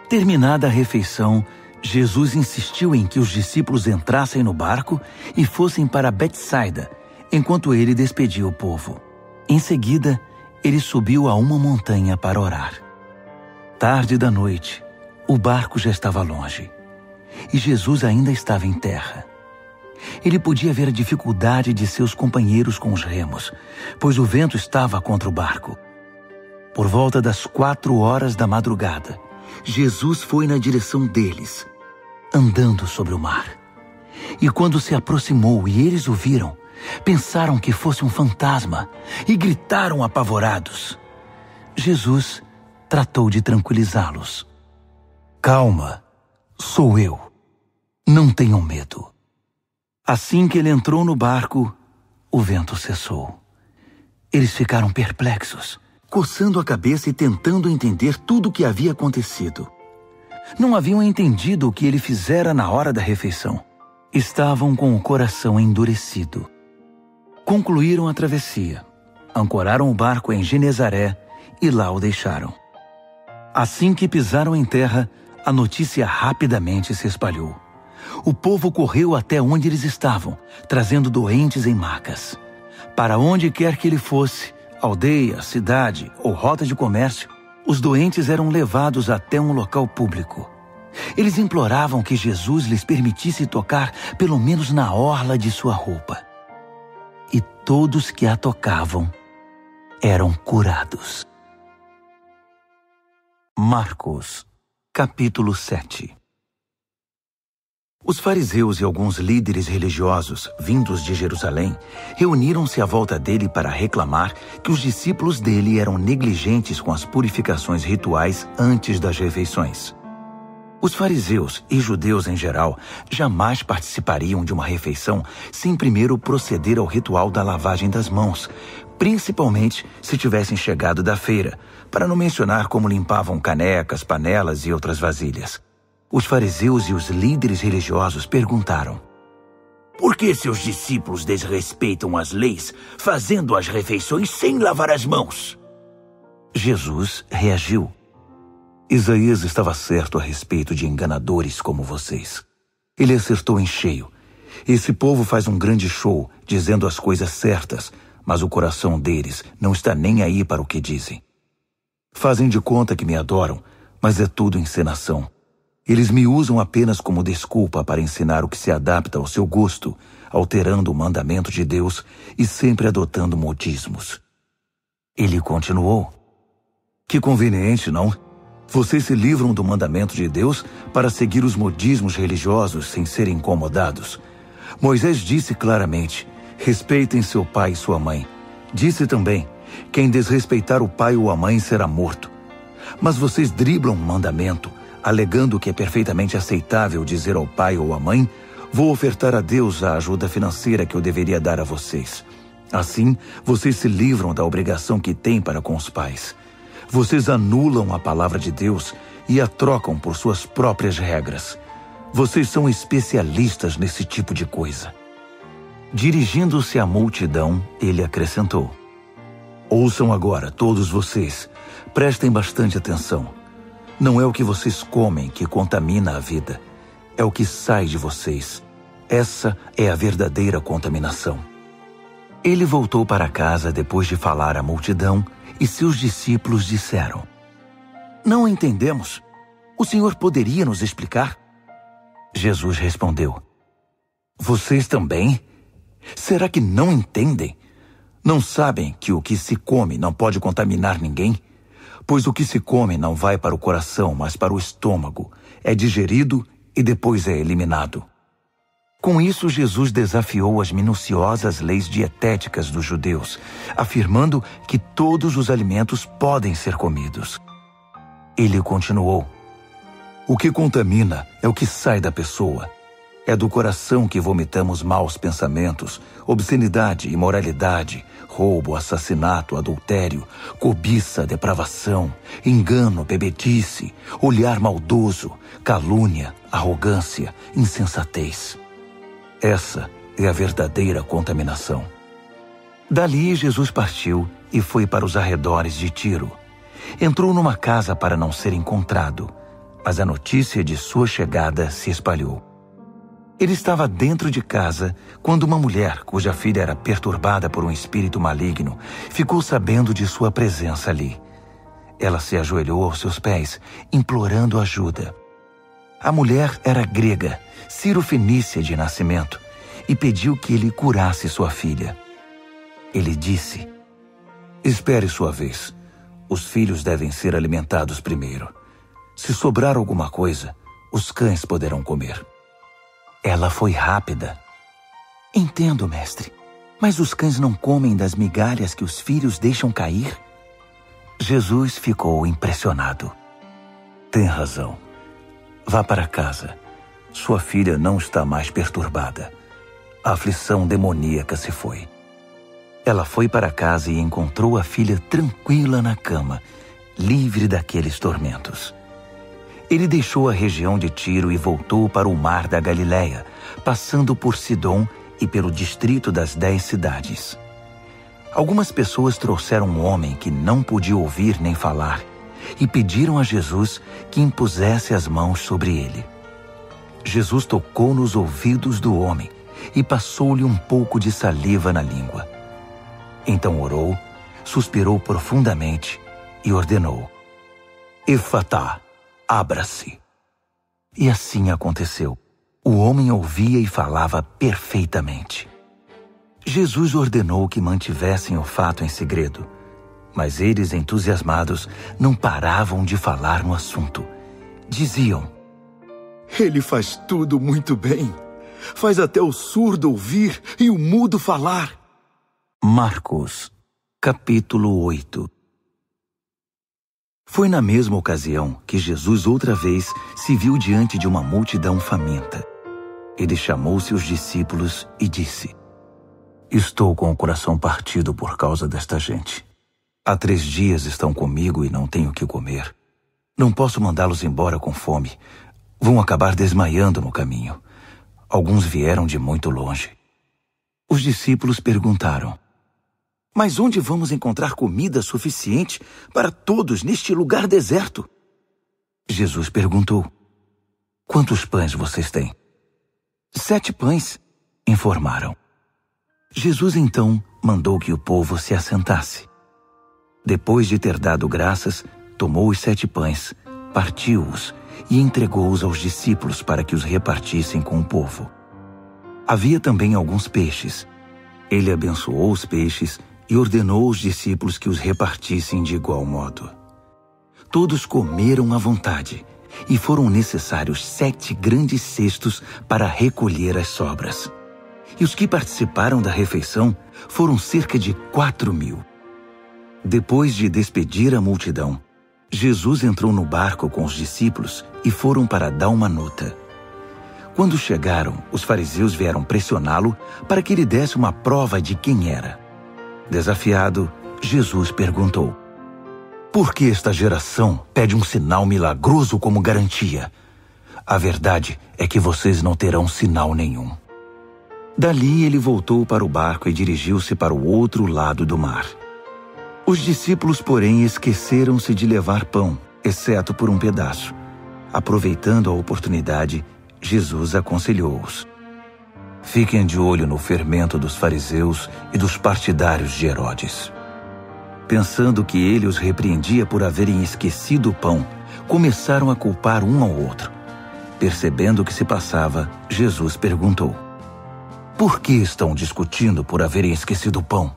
Terminada a refeição, Jesus insistiu em que os discípulos entrassem no barco e fossem para Betsaida, enquanto ele despedia o povo. Em seguida, ele subiu a uma montanha para orar. Tarde da noite, o barco já estava longe, e Jesus ainda estava em terra. Ele podia ver a dificuldade de seus companheiros com os remos, pois o vento estava contra o barco. Por volta das 4 horas da madrugada, Jesus foi na direção deles, andando sobre o mar. E quando se aproximou e eles o viram, pensaram que fosse um fantasma e gritaram apavorados. Jesus tratou de tranquilizá-los. Calma, sou eu. Não tenham medo. Assim que ele entrou no barco, o vento cessou. Eles ficaram perplexos, coçando a cabeça e tentando entender tudo o que havia acontecido. Não haviam entendido o que ele fizera na hora da refeição. Estavam com o coração endurecido. Concluíram a travessia, ancoraram o barco em Genezaré e lá o deixaram. Assim que pisaram em terra, a notícia rapidamente se espalhou. O povo correu até onde eles estavam, trazendo doentes em macas. Para onde quer que ele fosse, aldeia, cidade ou rota de comércio, os doentes eram levados até um local público. Eles imploravam que Jesus lhes permitisse tocar pelo menos na orla de sua roupa. E todos que a tocavam eram curados. Marcos, capítulo 7. Os fariseus e alguns líderes religiosos, vindos de Jerusalém, reuniram-se à volta dele para reclamar que os discípulos dele eram negligentes com as purificações rituais antes das refeições. Os fariseus e judeus em geral jamais participariam de uma refeição sem primeiro proceder ao ritual da lavagem das mãos, principalmente se tivessem chegado da feira, para não mencionar como limpavam canecas, panelas e outras vasilhas. Os fariseus e os líderes religiosos perguntaram: por que seus discípulos desrespeitam as leis, fazendo as refeições sem lavar as mãos? Jesus reagiu: Isaías estava certo a respeito de enganadores como vocês. Ele acertou em cheio. Esse povo faz um grande show, dizendo as coisas certas, mas o coração deles não está nem aí para o que dizem. Fazem de conta que me adoram, mas é tudo encenação. Eles me usam apenas como desculpa para ensinar o que se adapta ao seu gosto, alterando o mandamento de Deus e sempre adotando modismos. Ele continuou: que conveniente, não? Vocês se livram do mandamento de Deus para seguir os modismos religiosos sem serem incomodados. Moisés disse claramente: respeitem seu pai e sua mãe. Disse também: Quem desrespeitar o pai ou a mãe será morto. Mas vocês driblam um mandamento, alegando que é perfeitamente aceitável dizer ao pai ou à mãe: vou ofertar a Deus a ajuda financeira que eu deveria dar a vocês. Assim, vocês se livram da obrigação que têm para com os pais. Vocês anulam a palavra de Deus e a trocam por suas próprias regras. Vocês são especialistas nesse tipo de coisa. Dirigindo-se à multidão, ele acrescentou: ouçam agora, todos vocês. Prestem bastante atenção. Não é o que vocês comem que contamina a vida. É o que sai de vocês. Essa é a verdadeira contaminação. Ele voltou para casa depois de falar à multidão e seus discípulos disseram: não entendemos. O Senhor poderia nos explicar? Jesus respondeu: vocês também? Será que não entendem? Não sabem que o que se come não pode contaminar ninguém? Pois o que se come não vai para o coração, mas para o estômago. É digerido e depois é eliminado. Com isso, Jesus desafiou as minuciosas leis dietéticas dos judeus, afirmando que todos os alimentos podem ser comidos. Ele continuou: o que contamina é o que sai da pessoa. É do coração que vomitamos maus pensamentos, obscenidade, imoralidade, roubo, assassinato, adultério, cobiça, depravação, engano, bebedice, olhar maldoso, calúnia, arrogância, insensatez. Essa é a verdadeira contaminação. Dali Jesus partiu e foi para os arredores de Tiro. Entrou numa casa para não ser encontrado, mas a notícia de sua chegada se espalhou. Ele estava dentro de casa quando uma mulher, cuja filha era perturbada por um espírito maligno, ficou sabendo de sua presença ali. Ela se ajoelhou aos seus pés, implorando ajuda. A mulher era grega, cirofenícia de nascimento, e pediu que ele curasse sua filha. Ele disse: espere sua vez. Os filhos devem ser alimentados primeiro. Se sobrar alguma coisa, os cães poderão comer. Ela foi rápida. Entendo, mestre, mas os cães não comem das migalhas que os filhos deixam cair? Jesus ficou impressionado. Tem razão. Vá para casa. Sua filha não está mais perturbada. A aflição demoníaca se foi. Ela foi para casa e encontrou a filha tranquila na cama, livre daqueles tormentos. Ele deixou a região de Tiro e voltou para o mar da Galileia, passando por Sidom e pelo distrito das 10 cidades. Algumas pessoas trouxeram um homem que não podia ouvir nem falar e pediram a Jesus que impusesse as mãos sobre ele. Jesus tocou nos ouvidos do homem e passou-lhe um pouco de saliva na língua. Então orou, suspirou profundamente e ordenou: Efatá, abra-se. E assim aconteceu. O homem ouvia e falava perfeitamente. Jesus ordenou que mantivessem o fato em segredo, mas eles, entusiasmados, não paravam de falar no assunto. Diziam: ele faz tudo muito bem. Faz até o surdo ouvir e o mudo falar. Marcos, capítulo 8. Foi na mesma ocasião que Jesus outra vez se viu diante de uma multidão faminta. Ele chamou seus discípulos e disse: Estou com o coração partido por causa desta gente. Há 3 dias estão comigo e não tenho o que comer. Não posso mandá-los embora com fome. Vão acabar desmaiando no caminho. Alguns vieram de muito longe. Os discípulos perguntaram: Mas onde vamos encontrar comida suficiente para todos neste lugar deserto? Jesus perguntou: Quantos pães vocês têm? 7 pães, informaram. Jesus então mandou que o povo se assentasse. Depois de ter dado graças, tomou os 7 pães, partiu-os e entregou-os aos discípulos para que os repartissem com o povo. Havia também alguns peixes. Ele abençoou os peixes e ordenou aos discípulos que os repartissem de igual modo. Todos comeram à vontade, e foram necessários 7 grandes cestos para recolher as sobras. E os que participaram da refeição foram cerca de 4.000. Depois de despedir a multidão, Jesus entrou no barco com os discípulos e foram para Dalmanuta. Quando chegaram, os fariseus vieram pressioná-lo para que ele desse uma prova de quem era. Desafiado, Jesus perguntou: por que esta geração pede um sinal milagroso como garantia? A verdade é que vocês não terão sinal nenhum. Dali ele voltou para o barco e dirigiu-se para o outro lado do mar. Os discípulos, porém, esqueceram-se de levar pão, exceto por um pedaço. Aproveitando a oportunidade, Jesus aconselhou-os: fiquem de olho no fermento dos fariseus e dos partidários de Herodes. Pensando que ele os repreendia por haverem esquecido o pão, começaram a culpar um ao outro. Percebendo o que se passava, Jesus perguntou: por que estão discutindo por haverem esquecido o pão?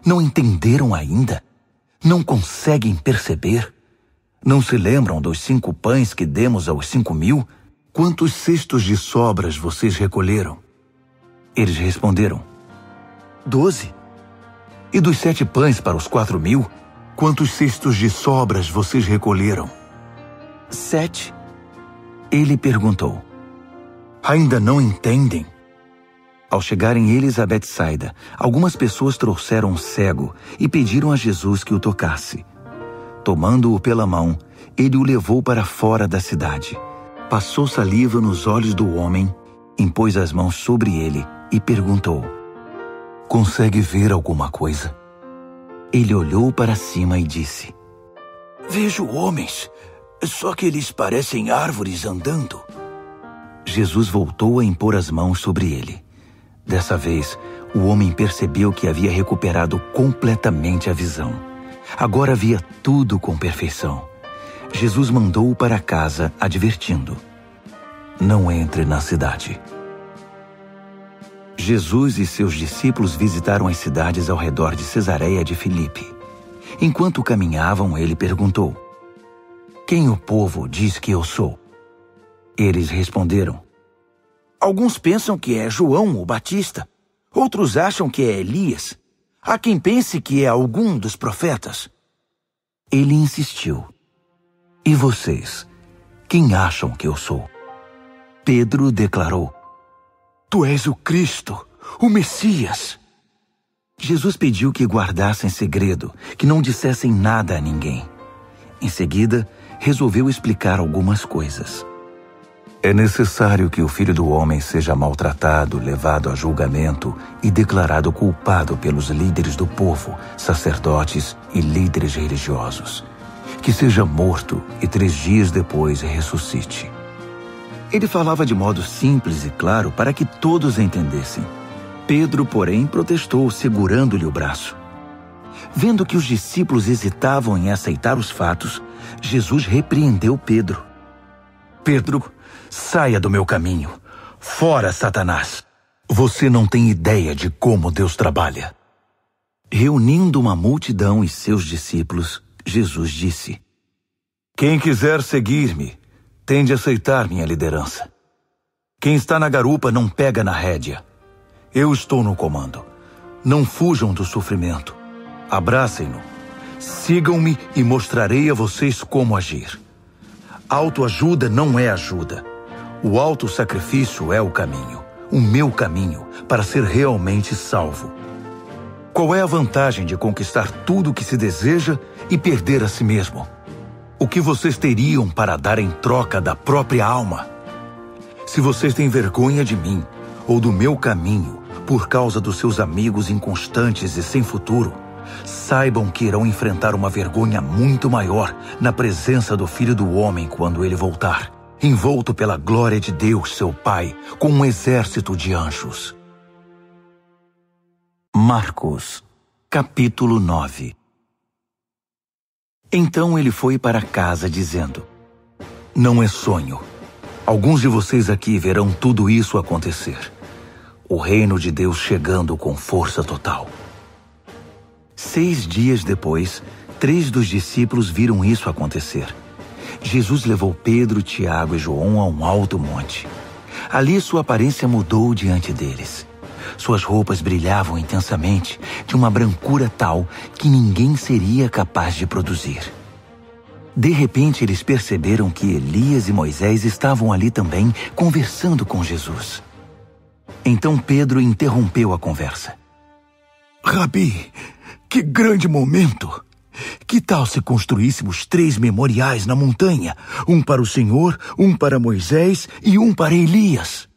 Não entenderam ainda? Não conseguem perceber? Não se lembram dos 5 pães que demos aos 5.000? Quantos cestos de sobras vocês recolheram? Eles responderam: 12. E dos 7 pães para os 4.000? Quantos cestos de sobras vocês recolheram? 7. Ele perguntou: ainda não entendem? Ao chegarem eles a Betsaida, algumas pessoas trouxeram um cego e pediram a Jesus que o tocasse. Tomando-o pela mão, ele o levou para fora da cidade. Passou saliva nos olhos do homem, impôs as mãos sobre ele e perguntou: consegue ver alguma coisa? Ele olhou para cima e disse: vejo homens, só que eles parecem árvores andando. Jesus voltou a impor as mãos sobre ele. Dessa vez, o homem percebeu que havia recuperado completamente a visão. Agora via tudo com perfeição. Jesus mandou-o para casa, advertindo: não entre na cidade. Jesus e seus discípulos visitaram as cidades ao redor de Cesareia de Filipe. Enquanto caminhavam, ele perguntou: quem o povo diz que eu sou? Eles responderam: alguns pensam que é João o Batista, outros acham que é Elias. Há quem pense que é algum dos profetas. Ele insistiu: e vocês, quem acham que eu sou? Pedro declarou: tu és o Cristo, o Messias. Jesus pediu que guardassem segredo, que não dissessem nada a ninguém. Em seguida, resolveu explicar algumas coisas. É necessário que o Filho do Homem seja maltratado, levado a julgamento e declarado culpado pelos líderes do povo, sacerdotes e líderes religiosos. Que seja morto e 3 dias depois ressuscite. Ele falava de modo simples e claro para que todos entendessem. Pedro, porém, protestou, segurando-lhe o braço. Vendo que os discípulos hesitavam em aceitar os fatos, Jesus repreendeu Pedro. Pedro, saia do meu caminho. Fora, Satanás. Você não tem ideia de como Deus trabalha. Reunindo uma multidão e seus discípulos, Jesus disse: quem quiser seguir-me, tem de aceitar minha liderança. Quem está na garupa não pega na rédea. Eu estou no comando. Não fujam do sofrimento. Abracem-no. Sigam-me e mostrarei a vocês como agir. Autoajuda não é ajuda. O autossacrifício é o caminho, o meu caminho, para ser realmente salvo. Qual é a vantagem de conquistar tudo o que se deseja e perder a si mesmo? O que vocês teriam para dar em troca da própria alma? Se vocês têm vergonha de mim ou do meu caminho por causa dos seus amigos inconstantes e sem futuro, saibam que irão enfrentar uma vergonha muito maior na presença do Filho do Homem quando ele voltar, envolto pela glória de Deus, seu Pai, com um exército de anjos. Marcos, capítulo 9. Então ele foi para casa dizendo: não é sonho. Alguns de vocês aqui verão tudo isso acontecer. O reino de Deus chegando com força total. 6 dias depois, 3 dos discípulos viram isso acontecer. Jesus levou Pedro, Tiago e João a um alto monte. Ali sua aparência mudou diante deles. Suas roupas brilhavam intensamente, de uma brancura tal que ninguém seria capaz de produzir. De repente, eles perceberam que Elias e Moisés estavam ali também, conversando com Jesus. Então Pedro interrompeu a conversa. Rabi, que grande momento! Que tal se construíssemos 3 memoriais na montanha? Um para o Senhor, um para Moisés e um para Elias.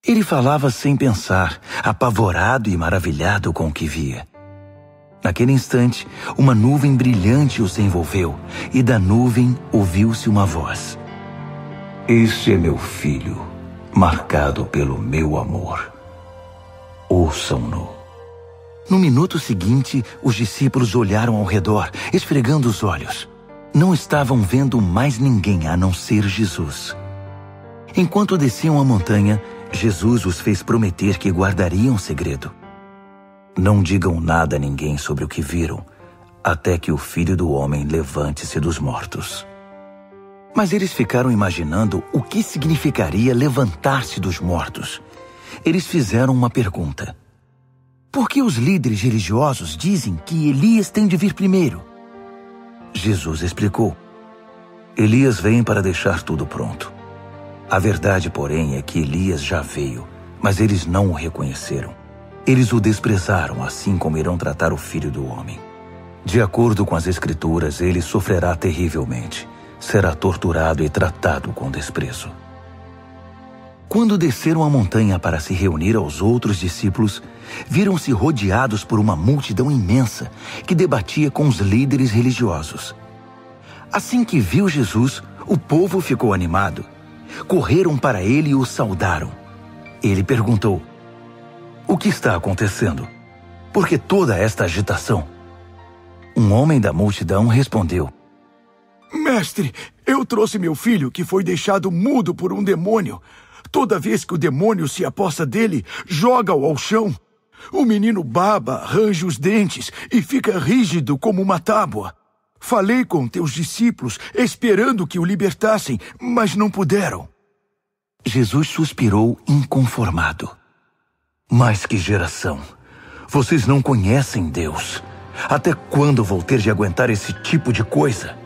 Ele falava sem pensar, apavorado e maravilhado com o que via. Naquele instante, uma nuvem brilhante os envolveu, e da nuvem ouviu-se uma voz. Este é meu filho, marcado pelo meu amor. Ouçam-no. No minuto seguinte, os discípulos olharam ao redor, esfregando os olhos. Não estavam vendo mais ninguém a não ser Jesus. Enquanto desciam a montanha, Jesus os fez prometer que guardariam segredo. Não digam nada a ninguém sobre o que viram, até que o Filho do Homem levante-se dos mortos. Mas eles ficaram imaginando o que significaria levantar-se dos mortos. Eles fizeram uma pergunta. Por que os líderes religiosos dizem que Elias tem de vir primeiro? Jesus explicou. Elias vem para deixar tudo pronto. A verdade, porém, é que Elias já veio, mas eles não o reconheceram. Eles o desprezaram, assim como irão tratar o Filho do Homem. De acordo com as Escrituras, ele sofrerá terrivelmente. Será torturado e tratado com desprezo. Quando desceram a montanha para se reunir aos outros discípulos, viram-se rodeados por uma multidão imensa que debatia com os líderes religiosos. Assim que viu Jesus, o povo ficou animado. Correram para ele e o saudaram. Ele perguntou: o que está acontecendo? Por que toda esta agitação? Um homem da multidão respondeu: Mestre, eu trouxe meu filho que foi deixado mudo por um demônio. Toda vez que o demônio se aposta dele, joga-o ao chão. O menino baba, range os dentes e fica rígido como uma tábua. Falei com teus discípulos, esperando que o libertassem, mas não puderam. Jesus suspirou inconformado. Mas que geração! Vocês não conhecem Deus. Até quando vou ter de aguentar esse tipo de coisa?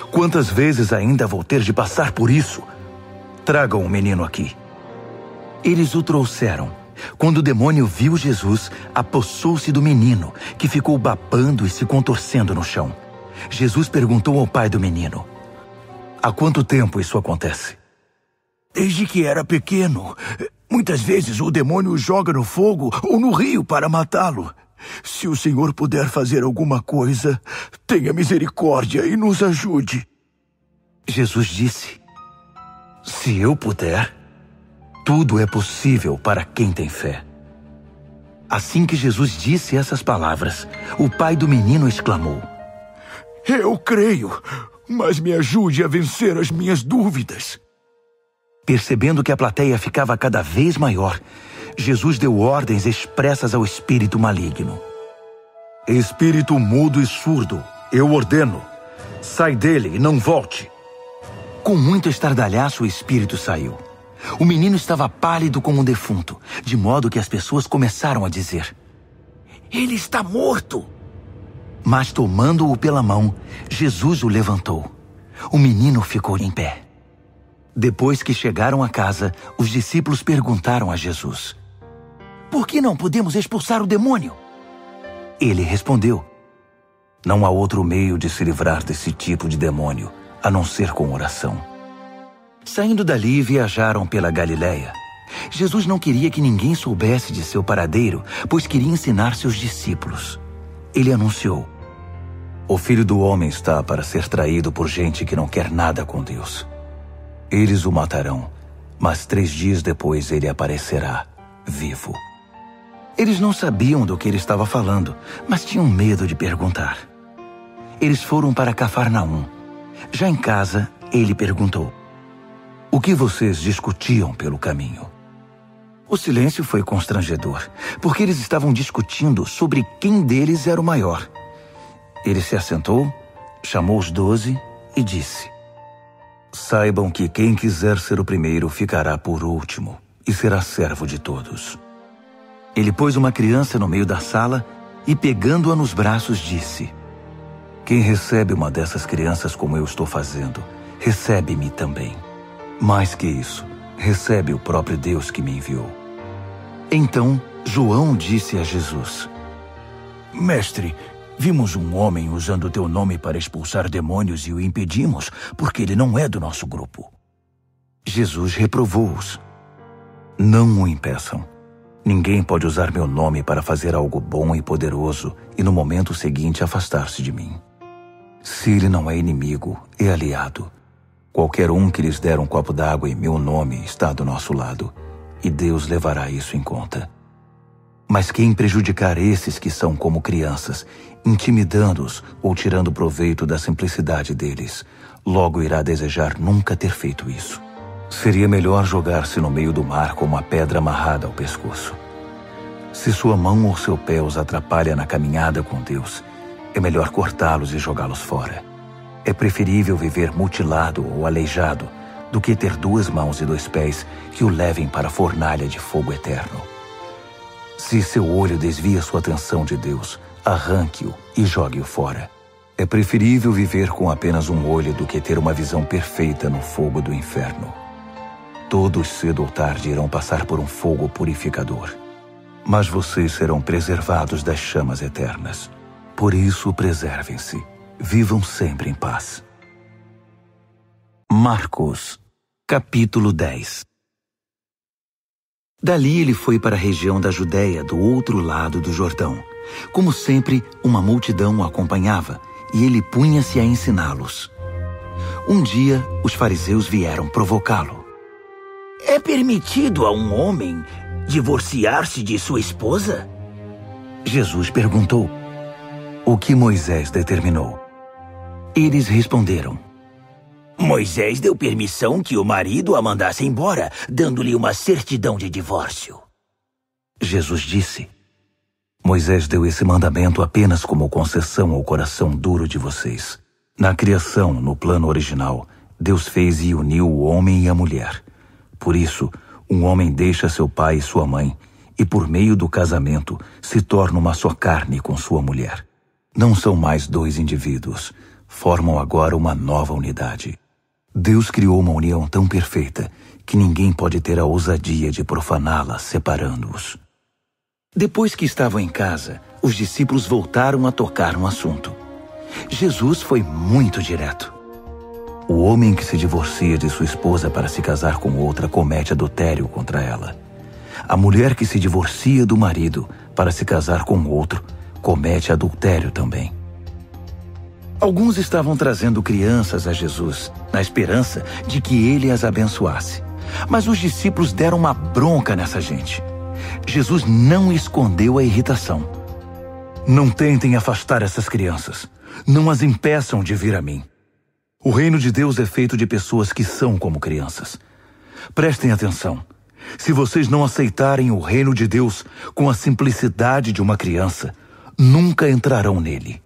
Quantas vezes ainda vou ter de passar por isso? Tragam o menino aqui. Eles o trouxeram. Quando o demônio viu Jesus, apossou-se do menino, que ficou babando e se contorcendo no chão. Jesus perguntou ao pai do menino: há quanto tempo isso acontece? Desde que era pequeno. Muitas vezes o demônio o joga no fogo ou no rio para matá-lo. Se o Senhor puder fazer alguma coisa, tenha misericórdia e nos ajude. Jesus disse: se eu puder, tudo é possível para quem tem fé. Assim que Jesus disse essas palavras, o pai do menino exclamou: eu creio, mas me ajude a vencer as minhas dúvidas. Percebendo que a plateia ficava cada vez maior, Jesus deu ordens expressas ao espírito maligno. Espírito mudo e surdo, eu ordeno, sai dele e não volte. Com muito estardalhaço, o espírito saiu. O menino estava pálido como um defunto, de modo que as pessoas começaram a dizer: ele está morto. Mas tomando-o pela mão, Jesus o levantou. O menino ficou em pé. Depois que chegaram a casa, os discípulos perguntaram a Jesus: por que não podemos expulsar o demônio? Ele respondeu: não há outro meio de se livrar desse tipo de demônio, a não ser com oração. Saindo dali, viajaram pela Galileia. Jesus não queria que ninguém soubesse de seu paradeiro, pois queria ensinar seus discípulos. Ele anunciou: o Filho do Homem está para ser traído por gente que não quer nada com Deus. Eles o matarão, mas 3 dias depois ele aparecerá, vivo. Eles não sabiam do que ele estava falando, mas tinham medo de perguntar. Eles foram para Cafarnaum. Já em casa, ele perguntou: o que vocês discutiam pelo caminho? O silêncio foi constrangedor, porque eles estavam discutindo sobre quem deles era o maior. Ele se assentou, chamou os 12 e disse: saibam que quem quiser ser o primeiro ficará por último e será servo de todos. Ele pôs uma criança no meio da sala e, pegando-a nos braços, disse: quem recebe uma dessas crianças como eu estou fazendo, recebe-me também. Mais que isso, recebe o próprio Deus que me enviou. Então, João disse a Jesus: Mestre, vimos um homem usando o teu nome para expulsar demônios e o impedimos, porque ele não é do nosso grupo. Jesus reprovou-os: não o impeçam. Ninguém pode usar meu nome para fazer algo bom e poderoso e no momento seguinte afastar-se de mim. Se ele não é inimigo, é aliado. Qualquer um que lhes der um copo d'água em meu nome está do nosso lado, e Deus levará isso em conta. Mas quem prejudicar esses que são como crianças, intimidando-os ou tirando proveito da simplicidade deles, logo irá desejar nunca ter feito isso. Seria melhor jogar-se no meio do mar com uma pedra amarrada ao pescoço. Se sua mão ou seu pé os atrapalha na caminhada com Deus, é melhor cortá-los e jogá-los fora. É preferível viver mutilado ou aleijado do que ter 2 mãos e 2 pés que o levem para a fornalha de fogo eterno. Se seu olho desvia sua atenção de Deus, arranque-o e jogue-o fora. É preferível viver com apenas um olho do que ter uma visão perfeita no fogo do inferno. Todos cedo ou tarde irão passar por um fogo purificador, mas vocês serão preservados das chamas eternas. Por isso, preservem-se. Vivam sempre em paz. Marcos, capítulo 10. Dali ele foi para a região da Judéia, do outro lado do Jordão. Como sempre, uma multidão o acompanhava, e ele punha-se a ensiná-los. Um dia, os fariseus vieram provocá-lo. É permitido a um homem divorciar-se de sua esposa? Jesus perguntou: o que Moisés determinou? Eles responderam: Moisés deu permissão que o marido a mandasse embora, dando-lhe uma certidão de divórcio. Jesus disse: Moisés deu esse mandamento apenas como concessão ao coração duro de vocês. Na criação, no plano original, Deus fez e uniu o homem e a mulher. Por isso, um homem deixa seu pai e sua mãe, e por meio do casamento se torna uma só carne com sua mulher. Não são mais 2 indivíduos, formam agora uma nova unidade. Deus criou uma união tão perfeita que ninguém pode ter a ousadia de profaná-la separando-os. Depois que estavam em casa, os discípulos voltaram a tocar no assunto. Jesus foi muito direto. O homem que se divorcia de sua esposa para se casar com outra comete adultério contra ela. A mulher que se divorcia do marido para se casar com outro comete adultério também. Alguns estavam trazendo crianças a Jesus, na esperança de que ele as abençoasse. Mas os discípulos deram uma bronca nessa gente. Jesus não escondeu a irritação. Não tentem afastar essas crianças. Não as impeçam de vir a mim. O reino de Deus é feito de pessoas que são como crianças. Prestem atenção. Se vocês não aceitarem o reino de Deus com a simplicidade de uma criança, nunca entrarão nele.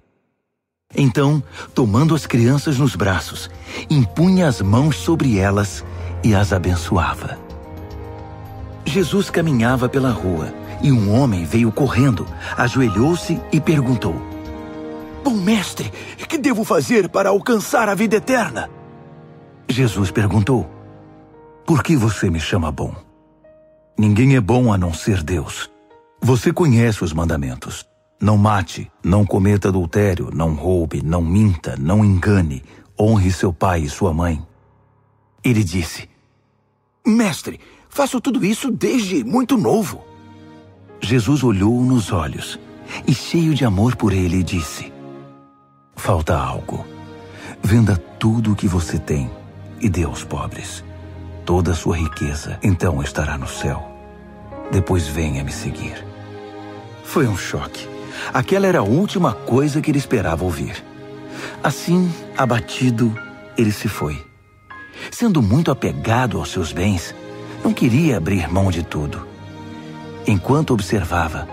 Então, tomando as crianças nos braços, impunha as mãos sobre elas e as abençoava. Jesus caminhava pela rua e um homem veio correndo, ajoelhou-se e perguntou: Bom mestre, que devo fazer para alcançar a vida eterna? Jesus perguntou: Por que você me chama bom? Ninguém é bom a não ser Deus. Você conhece os mandamentos. Não mate, não cometa adultério, não roube, não minta, não engane, honre seu pai e sua mãe. Ele disse: Mestre, faço tudo isso desde muito novo. Jesus olhou-o nos olhos e, cheio de amor por ele, disse: Falta algo. Venda tudo o que você tem e dê aos pobres. Toda a sua riqueza então estará no céu. Depois venha me seguir. Foi um choque. Aquela era a última coisa que ele esperava ouvir. Assim, abatido, ele se foi. Sendo muito apegado aos seus bens, não queria abrir mão de tudo. Enquanto observava,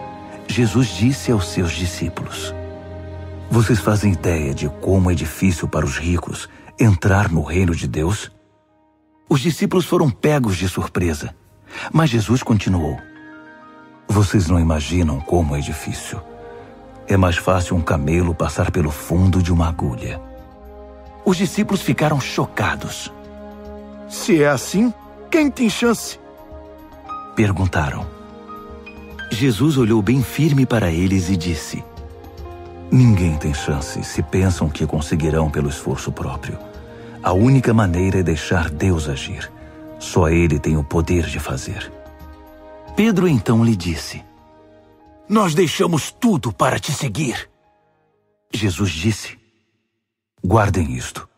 Jesus disse aos seus discípulos: Vocês fazem ideia de como é difícil para os ricos entrar no reino de Deus? Os discípulos foram pegos de surpresa, mas Jesus continuou: Vocês não imaginam como é difícil. É mais fácil um camelo passar pelo fundo de uma agulha. Os discípulos ficaram chocados. Se é assim, quem tem chance? Perguntaram. Jesus olhou bem firme para eles e disse: Ninguém tem chance se pensam que conseguirão pelo esforço próprio. A única maneira é deixar Deus agir. Só Ele tem o poder de fazer. Pedro então lhe disse: Nós deixamos tudo para te seguir. Jesus disse: Guardem isto.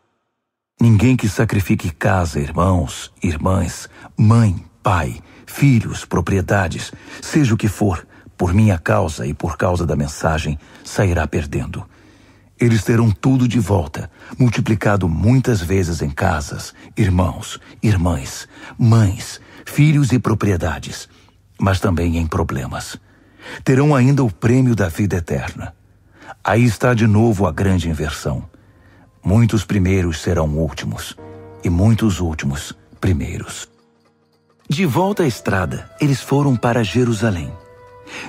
Ninguém que sacrifique casa, irmãos, irmãs, mãe, pai, filhos, propriedades, seja o que for, por minha causa e por causa da mensagem, sairá perdendo. Eles terão tudo de volta, multiplicado muitas vezes em casas, irmãos, irmãs, mães, filhos e propriedades, mas também em problemas. Terão ainda o prêmio da vida eterna. Aí está de novo a grande inversão. Muitos primeiros serão últimos, e muitos últimos primeiros. De volta à estrada, eles foram para Jerusalém.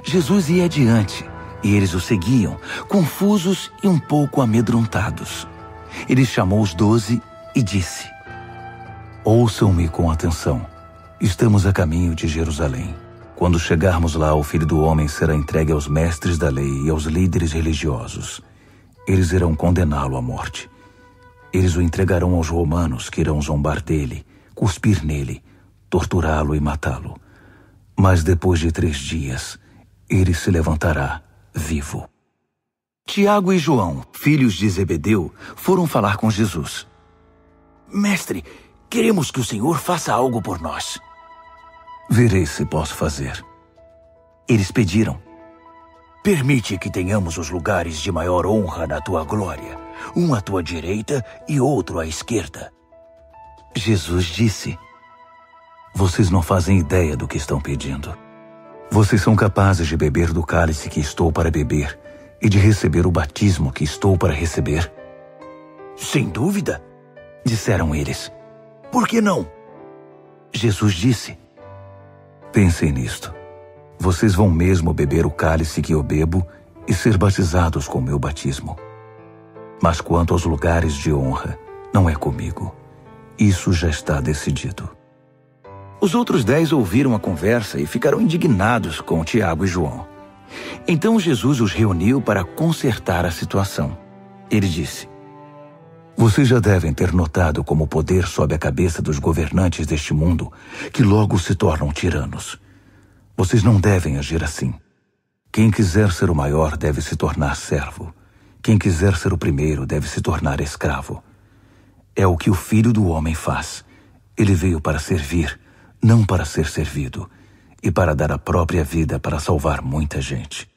Jesus ia adiante, e eles o seguiam, confusos e um pouco amedrontados. Ele chamou os 12 e disse: Ouçam-me com atenção. Estamos a caminho de Jerusalém. Quando chegarmos lá, o Filho do Homem será entregue aos mestres da lei e aos líderes religiosos. Eles irão condená-lo à morte. Eles o entregarão aos romanos, que irão zombar dele, cuspir nele, torturá-lo e matá-lo. Mas depois de 3 dias, ele se levantará vivo. Tiago e João, filhos de Zebedeu, foram falar com Jesus. Mestre, queremos que o Senhor faça algo por nós. Verei se posso fazer. Eles pediram: Permite que tenhamos os lugares de maior honra na tua glória, um à tua direita e outro à esquerda. Jesus disse: Vocês não fazem ideia do que estão pedindo. Vocês são capazes de beber do cálice que estou para beber e de receber o batismo que estou para receber? Sem dúvida, disseram eles. Por que não? Jesus disse: Pensem nisto. Vocês vão mesmo beber o cálice que eu bebo e ser batizados com o meu batismo. Mas quanto aos lugares de honra, não é comigo. Isso já está decidido. Os outros 10 ouviram a conversa e ficaram indignados com Tiago e João. Então Jesus os reuniu para consertar a situação. Ele disse: Vocês já devem ter notado como o poder sobe a cabeça dos governantes deste mundo, que logo se tornam tiranos. Vocês não devem agir assim. Quem quiser ser o maior deve se tornar servo. Quem quiser ser o primeiro deve se tornar escravo. É o que o Filho do Homem faz. Ele veio para servir, não para ser servido, e para dar a própria vida para salvar muita gente.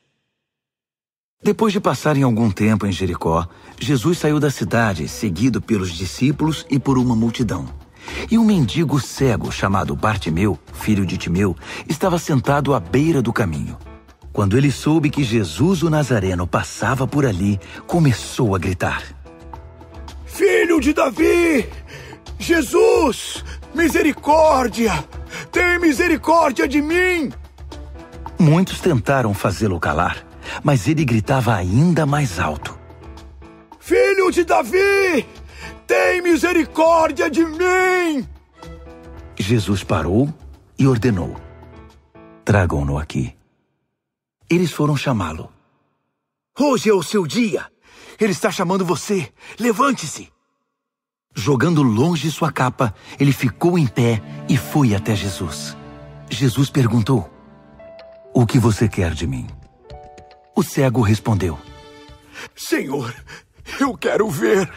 Depois de passarem algum tempo em Jericó, Jesus saiu da cidade, seguido pelos discípulos e por uma multidão. E um mendigo cego chamado Bartimeu, filho de Timeu, estava sentado à beira do caminho. Quando ele soube que Jesus o Nazareno passava por ali, começou a gritar: Filho de Davi! Jesus! Misericórdia! Tem misericórdia de mim! Muitos tentaram fazê-lo calar, mas ele gritava ainda mais alto: Filho de Davi! Tem misericórdia de mim! Jesus parou e ordenou: Tragam-no aqui. Eles foram chamá-lo. Hoje é o seu dia. Ele está chamando você. Levante-se. Jogando longe sua capa, ele ficou em pé e foi até Jesus. Jesus perguntou: O que você quer de mim? O cego respondeu: Senhor, eu quero ver.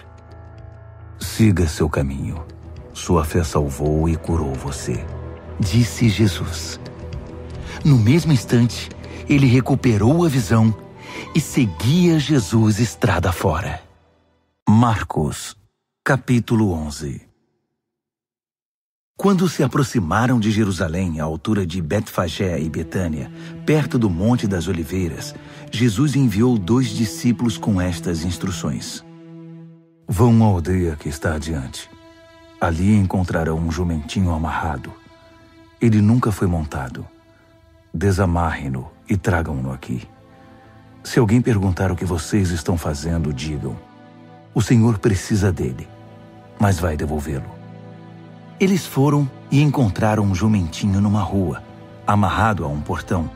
Siga seu caminho. Sua fé salvou e curou você, disse Jesus. No mesmo instante, ele recuperou a visão e seguia Jesus estrada fora. Marcos, capítulo 11. Quando se aproximaram de Jerusalém, à altura de Betfagé e Betânia, perto do Monte das Oliveiras, Jesus enviou 2 discípulos com estas instruções: Vão à aldeia que está adiante. Ali encontrarão um jumentinho amarrado. Ele nunca foi montado. Desamarrem-no e tragam-no aqui. Se alguém perguntar o que vocês estão fazendo, digam: o Senhor precisa dele, mas vai devolvê-lo. Eles foram e encontraram um jumentinho numa rua, amarrado a um portão.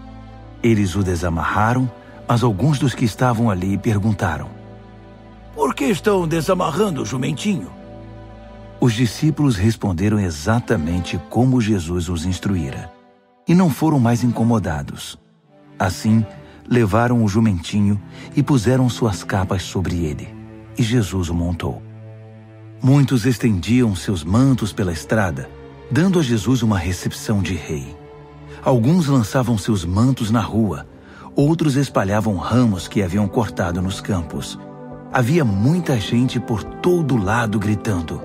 Eles o desamarraram, mas alguns dos que estavam ali perguntaram: por que estão desamarrando o jumentinho? Os discípulos responderam exatamente como Jesus os instruíra, e não foram mais incomodados. Assim, levaram o jumentinho e puseram suas capas sobre ele, e Jesus o montou. Muitos estendiam seus mantos pela estrada, dando a Jesus uma recepção de rei. Alguns lançavam seus mantos na rua, outros espalhavam ramos que haviam cortado nos campos. Havia muita gente por todo lado gritando: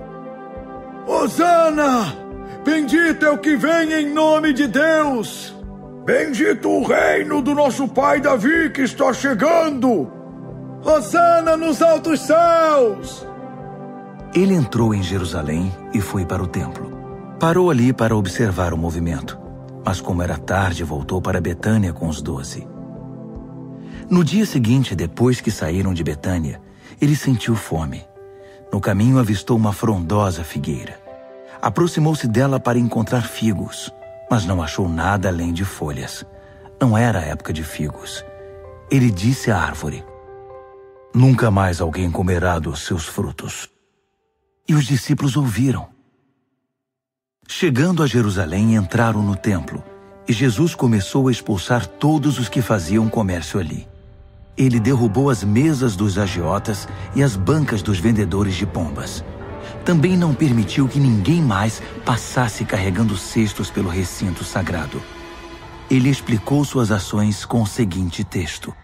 Hosana! Bendito é o que vem em nome de Deus! Bendito o reino do nosso pai Davi que está chegando! Hosana nos altos céus! Ele entrou em Jerusalém e foi para o templo. Parou ali para observar o movimento, mas como era tarde, voltou para Betânia com os 12. No dia seguinte, depois que saíram de Betânia, ele sentiu fome. No caminho avistou uma frondosa figueira. Aproximou-se dela para encontrar figos, mas não achou nada além de folhas. Não era a época de figos. Ele disse à árvore: nunca mais alguém comerá dos seus frutos. E os discípulos ouviram. Chegando a Jerusalém, entraram no templo, e Jesus começou a expulsar todos os que faziam comércio ali. Ele derrubou as mesas dos agiotas e as bancas dos vendedores de pombas. Também não permitiu que ninguém mais passasse carregando cestos pelo recinto sagrado. Ele explicou suas ações com o seguinte texto: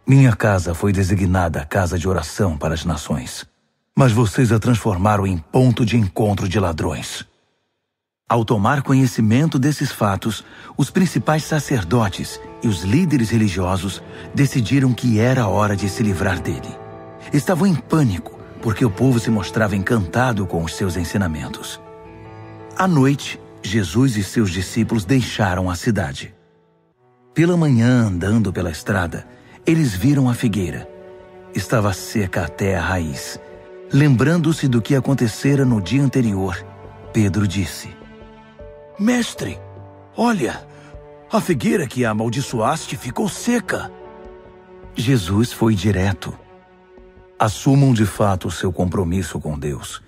minha casa foi designada casa de oração para as nações, mas vocês a transformaram em ponto de encontro de ladrões. Ao tomar conhecimento desses fatos, os principais sacerdotes e os líderes religiosos decidiram que era a hora de se livrar dele. Estavam em pânico, porque o povo se mostrava encantado com os seus ensinamentos. À noite, Jesus e seus discípulos deixaram a cidade. Pela manhã, andando pela estrada, eles viram a figueira. Estava seca até a raiz. Lembrando-se do que acontecera no dia anterior, Pedro disse: Mestre, olha, a figueira que amaldiçoaste ficou seca. Jesus foi direto: assumam de fato o seu compromisso com Deus,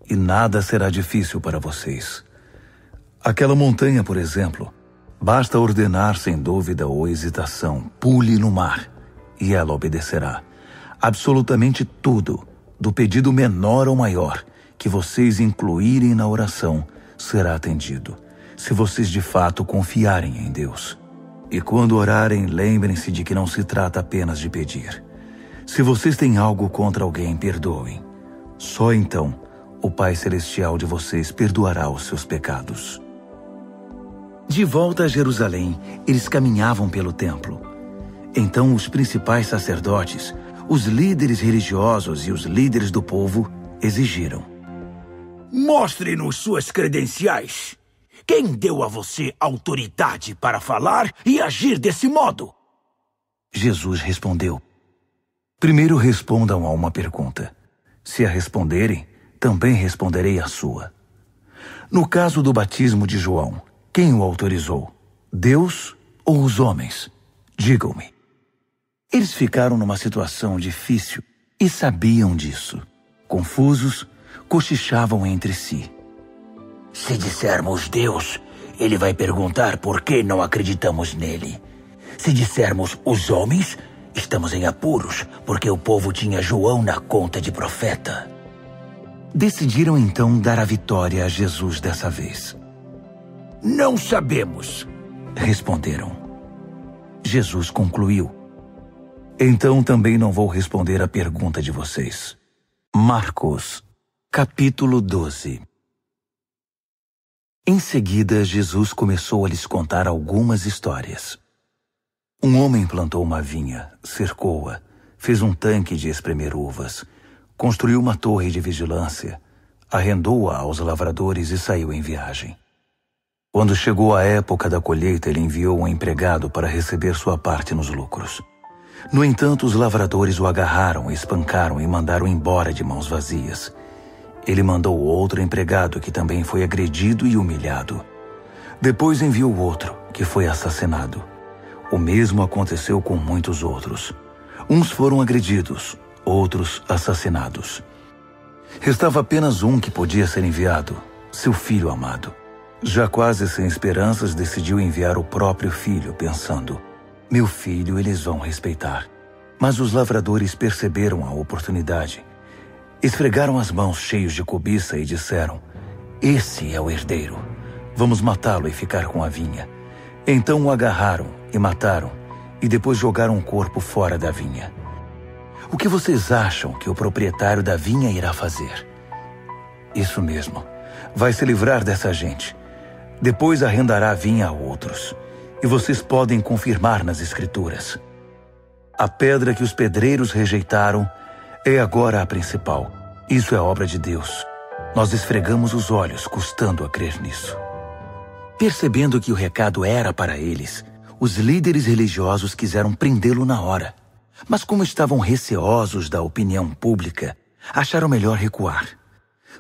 e nada será difícil para vocês. Aquela montanha, por exemplo, basta ordenar sem dúvida ou hesitação: pule no mar, e ela obedecerá. Absolutamente tudo, do pedido menor ao maior, que vocês incluírem na oração, será atendido, se vocês de fato confiarem em Deus. E quando orarem, lembrem-se de que não se trata apenas de pedir. Se vocês têm algo contra alguém, perdoem. Só então o Pai Celestial de vocês perdoará os seus pecados. De volta a Jerusalém, eles caminhavam pelo templo. Então os principais sacerdotes, os líderes religiosos e os líderes do povo exigiram: mostre-nos suas credenciais. Quem deu a você autoridade para falar e agir desse modo? Jesus respondeu: primeiro respondam a uma pergunta. Se a responderem, também responderei a sua. No caso do batismo de João, quem o autorizou? Deus ou os homens? Digam-me. Eles ficaram numa situação difícil e sabiam disso. Confusos, cochichavam entre si. Se dissermos Deus, ele vai perguntar por que não acreditamos nele. Se dissermos os homens, estamos em apuros, porque o povo tinha João na conta de profeta. Decidiram então dar a vitória a Jesus dessa vez. Não sabemos, responderam. Jesus concluiu: então também não vou responder a pergunta de vocês. Marcos, capítulo 12. Em seguida, Jesus começou a lhes contar algumas histórias. Um homem plantou uma vinha, cercou-a, fez um tanque de espremer uvas, construiu uma torre de vigilância, arrendou-a aos lavradores e saiu em viagem. Quando chegou a época da colheita, ele enviou um empregado para receber sua parte nos lucros. No entanto, os lavradores o agarraram, espancaram e mandaram embora de mãos vazias. Ele mandou outro empregado que também foi agredido e humilhado. Depois enviou outro, que foi assassinado. O mesmo aconteceu com muitos outros. Uns foram agredidos, outros assassinados. Restava apenas um que podia ser enviado, seu filho amado. Já quase sem esperanças, decidiu enviar o próprio filho, pensando: meu filho eles vão respeitar. Mas os lavradores perceberam a oportunidade. Esfregaram as mãos cheios de cobiça e disseram: esse é o herdeiro. Vamos matá-lo e ficar com a vinha. Então o agarraram e mataram, e depois jogaram o corpo fora da vinha. O que vocês acham que o proprietário da vinha irá fazer? Isso mesmo, vai se livrar dessa gente. Depois arrendará a vinha a outros. E vocês podem confirmar nas Escrituras. A pedra que os pedreiros rejeitaram é agora a principal. Isso é obra de Deus. Nós esfregamos os olhos, custando a crer nisso. Percebendo que o recado era para eles, os líderes religiosos quiseram prendê-lo na hora. Mas como estavam receosos da opinião pública, acharam melhor recuar.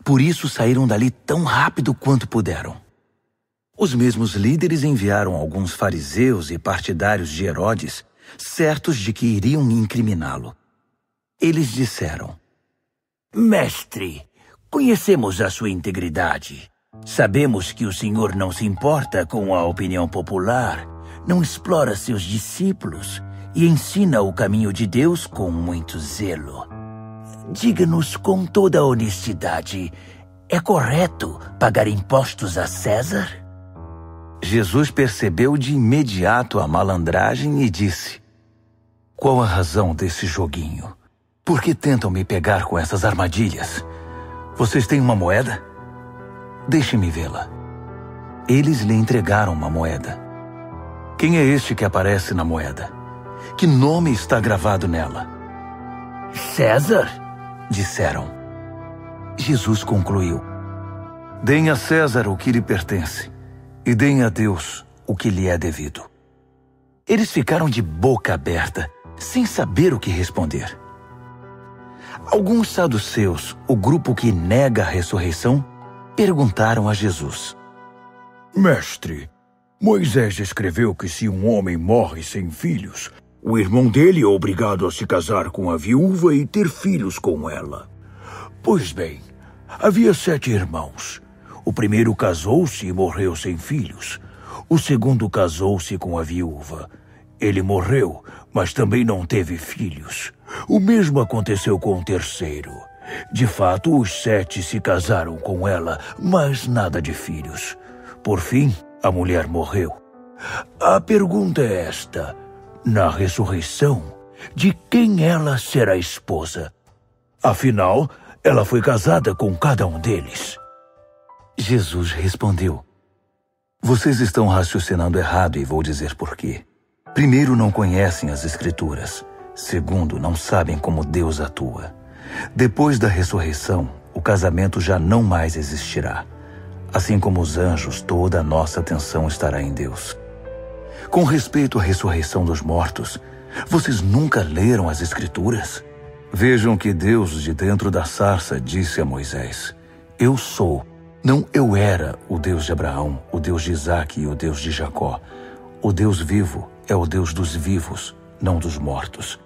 Por isso saíram dali tão rápido quanto puderam. Os mesmos líderes enviaram alguns fariseus e partidários de Herodes, certos de que iriam incriminá-lo. Eles disseram: mestre, conhecemos a sua integridade. Sabemos que o senhor não se importa com a opinião popular, não explora seus discípulos e ensina o caminho de Deus com muito zelo. Diga-nos com toda a honestidade, é correto pagar impostos a César? Jesus percebeu de imediato a malandragem e disse: qual a razão desse joguinho? Por que tentam me pegar com essas armadilhas? Vocês têm uma moeda? Deixe-me vê-la. Eles lhe entregaram uma moeda. Quem é este que aparece na moeda? Que nome está gravado nela? César, disseram. Jesus concluiu: deem a César o que lhe pertence e deem a Deus o que lhe é devido. Eles ficaram de boca aberta, sem saber o que responder. Alguns saduceus, o grupo que nega a ressurreição, perguntaram a Jesus: mestre, Moisés escreveu que se um homem morre sem filhos, o irmão dele é obrigado a se casar com a viúva e ter filhos com ela. Pois bem, havia 7 irmãos. O primeiro casou-se e morreu sem filhos. O segundo casou-se com a viúva. Ele morreu, mas também não teve filhos. O mesmo aconteceu com o terceiro. De fato, os 7 se casaram com ela, mas nada de filhos. Por fim, a mulher morreu. A pergunta é esta: na ressurreição, de quem ela será esposa? Afinal, ela foi casada com cada um deles. Jesus respondeu: vocês estão raciocinando errado e vou dizer por quê. Primeiro, não conhecem as Escrituras. Segundo, não sabem como Deus atua. Depois da ressurreição, o casamento já não mais existirá. Assim como os anjos, toda a nossa atenção estará em Deus. Com respeito à ressurreição dos mortos, vocês nunca leram as Escrituras? Vejam que Deus, de dentro da sarça, disse a Moisés: eu sou. Não eu era o Deus de Abraão, o Deus de Isaque e o Deus de Jacó. O Deus vivo é o Deus dos vivos, não dos mortos.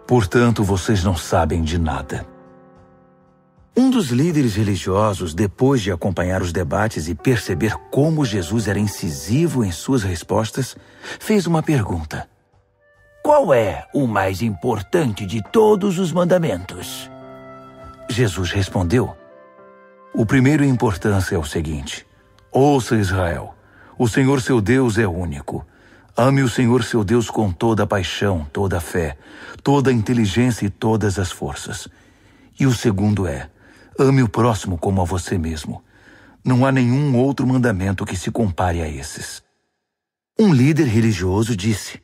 Portanto, vocês não sabem de nada. Um dos líderes religiosos, depois de acompanhar os debates e perceber como Jesus era incisivo em suas respostas, fez uma pergunta: qual é o mais importante de todos os mandamentos? Jesus respondeu: o primeiro em importância é o seguinte: ouça, Israel, o Senhor seu Deus é único. Ame o Senhor seu Deus com toda a paixão, toda a fé, toda a inteligência e todas as forças. E o segundo é: ame o próximo como a você mesmo. Não há nenhum outro mandamento que se compare a esses. Um líder religioso disse: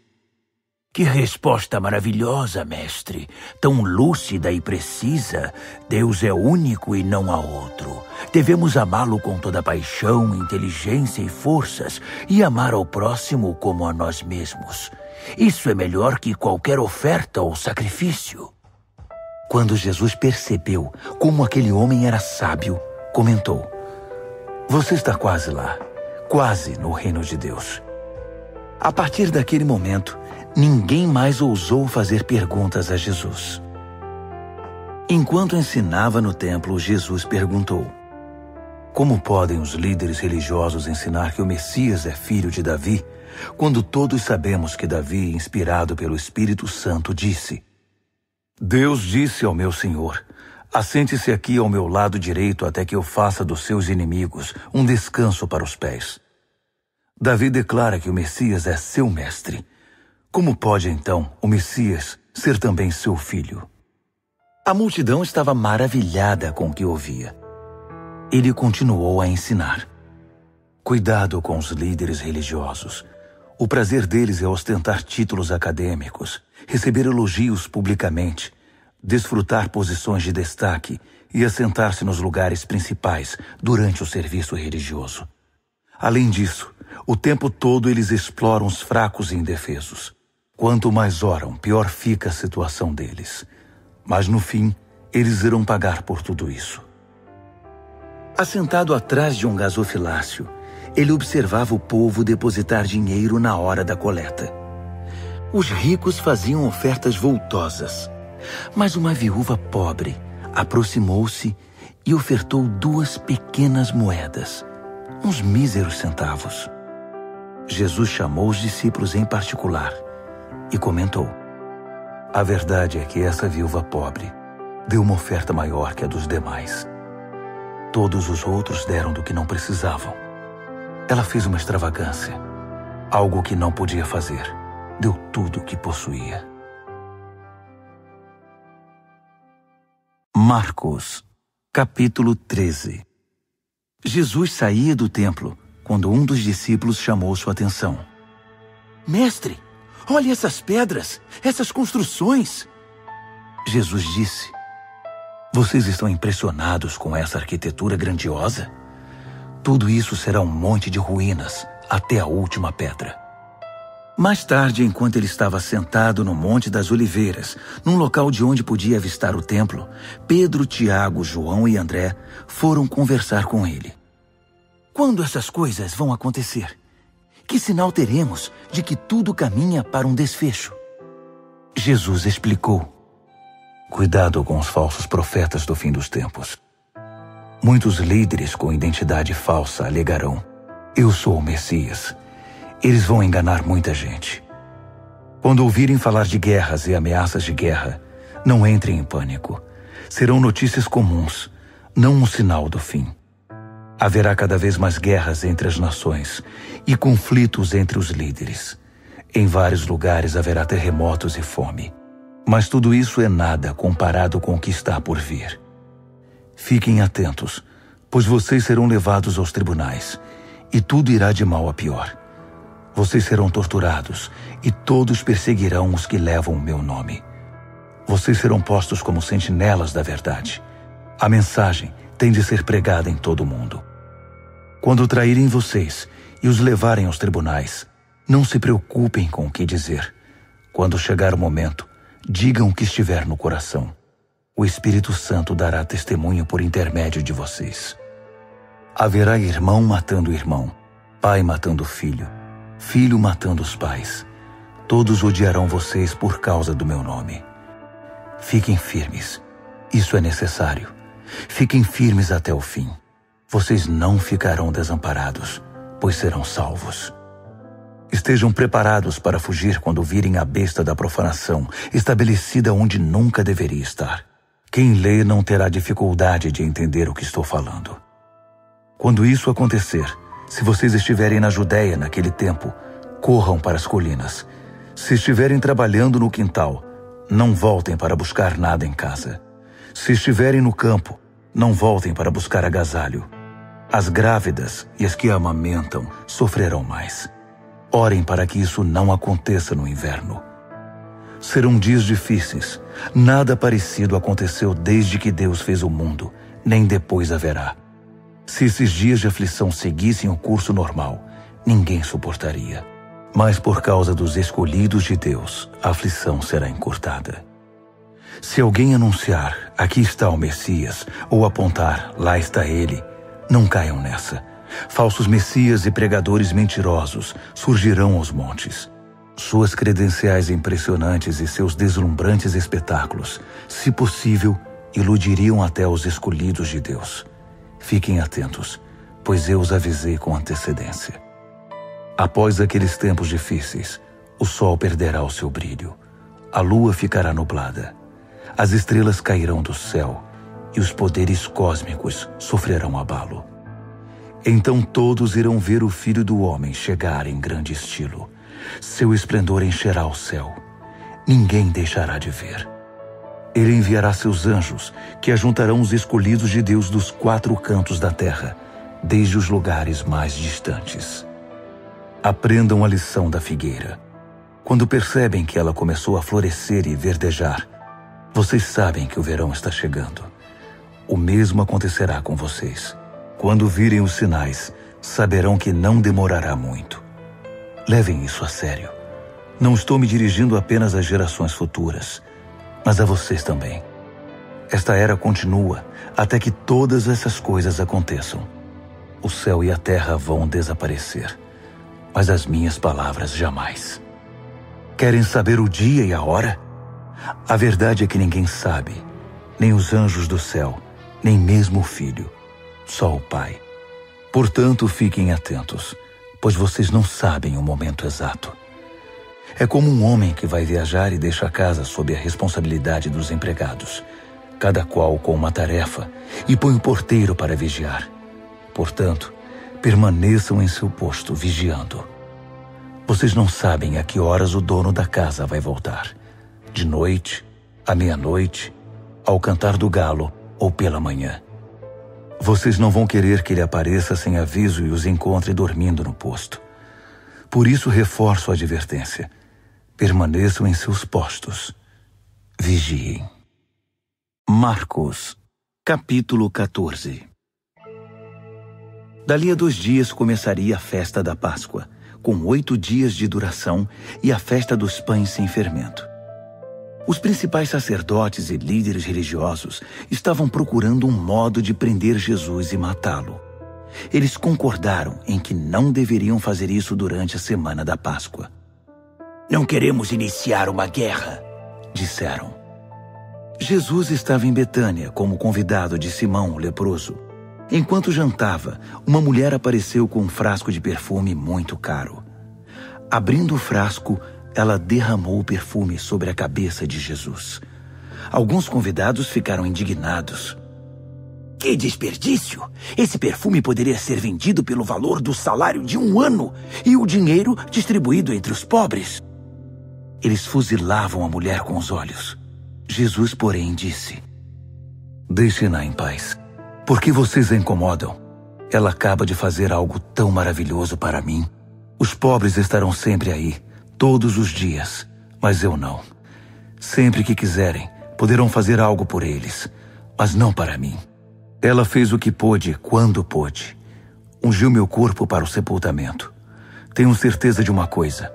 que resposta maravilhosa, mestre! Tão lúcida e precisa. Deus é único e não há outro. Devemos amá-lo com toda paixão, inteligência e forças e amar ao próximo como a nós mesmos. Isso é melhor que qualquer oferta ou sacrifício. Quando Jesus percebeu como aquele homem era sábio, comentou: Você está quase lá, quase no reino de Deus. A partir daquele momento, ninguém mais ousou fazer perguntas a Jesus. Enquanto ensinava no templo, Jesus perguntou: Como podem os líderes religiosos ensinar que o Messias é filho de Davi, quando todos sabemos que Davi, inspirado pelo Espírito Santo, disse: Deus disse ao meu Senhor: Assente-se aqui ao meu lado direito até que eu faça dos seus inimigos um descanso para os pés. Davi declara que o Messias é seu mestre. Como pode, então, o Messias ser também seu filho? A multidão estava maravilhada com o que ouvia. Ele continuou a ensinar: Cuidado com os líderes religiosos. O prazer deles é ostentar títulos acadêmicos, receber elogios publicamente, desfrutar posições de destaque e assentar-se nos lugares principais durante o serviço religioso. Além disso, o tempo todo eles exploram os fracos e indefesos. Quanto mais oram, pior fica a situação deles. Mas no fim, eles irão pagar por tudo isso. Assentado atrás de um gasofilácio, ele observava o povo depositar dinheiro na hora da coleta. Os ricos faziam ofertas vultosas, mas uma viúva pobre aproximou-se e ofertou 2 pequenas moedas, uns míseros centavos. Jesus chamou os discípulos em particular e comentou: A verdade é que essa viúva pobre deu uma oferta maior que a dos demais. Todos os outros deram do que não precisavam. Ela fez uma extravagância, algo que não podia fazer. Deu tudo o que possuía. Marcos, capítulo 13. Jesus saía do templo quando um dos discípulos chamou sua atenção. Mestre, olhe essas pedras, essas construções. Jesus disse: Vocês estão impressionados com essa arquitetura grandiosa? Tudo isso será um monte de ruínas até a última pedra. Mais tarde, enquanto ele estava sentado no Monte das Oliveiras, num local de onde podia avistar o templo, Pedro, Tiago, João e André foram conversar com ele. Quando essas coisas vão acontecer? Que sinal teremos de que tudo caminha para um desfecho? Jesus explicou: Cuidado com os falsos profetas do fim dos tempos. Muitos líderes com identidade falsa alegarão: Eu sou o Messias. Eles vão enganar muita gente. Quando ouvirem falar de guerras e ameaças de guerra, não entrem em pânico. Serão notícias comuns, não um sinal do fim. Haverá cada vez mais guerras entre as nações e conflitos entre os líderes. Em vários lugares haverá terremotos e fome. Mas tudo isso é nada comparado com o que está por vir. Fiquem atentos, pois vocês serão levados aos tribunais, e tudo irá de mal a pior. Vocês serão torturados, e todos perseguirão os que levam o meu nome. Vocês serão postos como sentinelas da verdade. A mensagem tem de ser pregada em todo o mundo. Quando traírem vocês e os levarem aos tribunais, não se preocupem com o que dizer. Quando chegar o momento, digam o que estiver no coração. O Espírito Santo dará testemunho por intermédio de vocês. Haverá irmão matando irmão, pai matando filho, filho matando os pais. Todos odiarão vocês por causa do meu nome. Fiquem firmes. Isso é necessário. Fiquem firmes até o fim. Vocês não ficarão desamparados, pois serão salvos. Estejam preparados para fugir quando virem a besta da profanação, estabelecida onde nunca deveria estar. Quem lê não terá dificuldade de entender o que estou falando. Quando isso acontecer, se vocês estiverem na Judéia naquele tempo, corram para as colinas. Se estiverem trabalhando no quintal, não voltem para buscar nada em casa. Se estiverem no campo, não voltem para buscar agasalho. As grávidas e as que amamentam sofrerão mais. Orem para que isso não aconteça no inverno. Serão dias difíceis. Nada parecido aconteceu desde que Deus fez o mundo, nem depois haverá. Se esses dias de aflição seguissem o curso normal, ninguém suportaria. Mas por causa dos escolhidos de Deus, a aflição será encurtada. Se alguém anunciar, aqui está o Messias, ou apontar, lá está ele, não caiam nessa. Falsos messias e pregadores mentirosos surgirão aos montes. Suas credenciais impressionantes e seus deslumbrantes espetáculos, se possível, iludiriam até os escolhidos de Deus. Fiquem atentos, pois eu os avisei com antecedência. Após aqueles tempos difíceis, o sol perderá o seu brilho, a lua ficará nublada, as estrelas cairão do céu e os poderes cósmicos sofrerão abalo. Então todos irão ver o Filho do Homem chegar em grande estilo. Seu esplendor encherá o céu. Ninguém deixará de ver. Ele enviará seus anjos, que ajuntarão os escolhidos de Deus dos 4 cantos da terra, desde os lugares mais distantes. Aprendam a lição da figueira. Quando percebem que ela começou a florescer e verdejar, vocês sabem que o verão está chegando. O mesmo acontecerá com vocês. Quando virem os sinais, saberão que não demorará muito. Levem isso a sério. Não estou me dirigindo apenas às gerações futuras, mas a vocês também. Esta era continua até que todas essas coisas aconteçam. O céu e a terra vão desaparecer, mas as minhas palavras jamais. Querem saber o dia e a hora? A verdade é que ninguém sabe, nem os anjos do céu, nem mesmo o Filho, só o Pai. Portanto, fiquem atentos, pois vocês não sabem o momento exato. É como um homem que vai viajar e deixa a casa sob a responsabilidade dos empregados, cada qual com uma tarefa, e põe o porteiro para vigiar. Portanto, permaneçam em seu posto, vigiando. Vocês não sabem a que horas o dono da casa vai voltar. De noite, à meia-noite, ao cantar do galo ou pela manhã. Vocês não vão querer que ele apareça sem aviso e os encontre dormindo no posto. Por isso reforço a advertência. Permaneçam em seus postos. Vigiem. Marcos, capítulo 14. Dali a 2 dias começaria a festa da Páscoa, com 8 dias de duração, e a festa dos pães sem fermento. Os principais sacerdotes e líderes religiosos estavam procurando um modo de prender Jesus e matá-lo. Eles concordaram em que não deveriam fazer isso durante a semana da Páscoa. Não queremos iniciar uma guerra, disseram. Jesus estava em Betânia como convidado de Simão, o leproso. Enquanto jantava, uma mulher apareceu com um frasco de perfume muito caro. Abrindo o frasco, ela derramou o perfume sobre a cabeça de Jesus. Alguns convidados ficaram indignados. Que desperdício! Esse perfume poderia ser vendido pelo valor do salário de 1 ano e o dinheiro distribuído entre os pobres. Eles fuzilavam a mulher com os olhos. Jesus, porém, disse: Deixem-na em paz. Por que vocês a incomodam? Ela acaba de fazer algo tão maravilhoso para mim. Os pobres estarão sempre aí, todos os dias, mas eu não. Sempre que quiserem, poderão fazer algo por eles, mas não para mim. Ela fez o que pôde, quando pôde. Ungiu meu corpo para o sepultamento. Tenho certeza de uma coisa.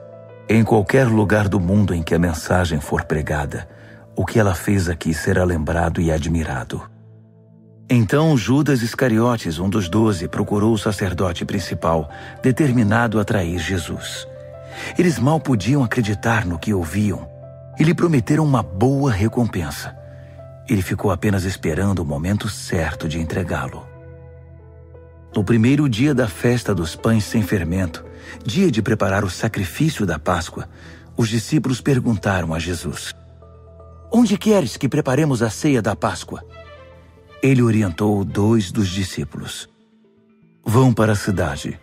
Em qualquer lugar do mundo em que a mensagem for pregada, o que ela fez aqui será lembrado e admirado. Então Judas Iscariotes, um dos 12, procurou o sacerdote principal, determinado a trair Jesus. Eles mal podiam acreditar no que ouviam e lhe prometeram uma boa recompensa. Ele ficou apenas esperando o momento certo de entregá-lo. No primeiro dia da festa dos pães sem fermento, dia de preparar o sacrifício da Páscoa, os discípulos perguntaram a Jesus: Onde queres que preparemos a ceia da Páscoa? Ele orientou 2 dos discípulos. Vão para a cidade.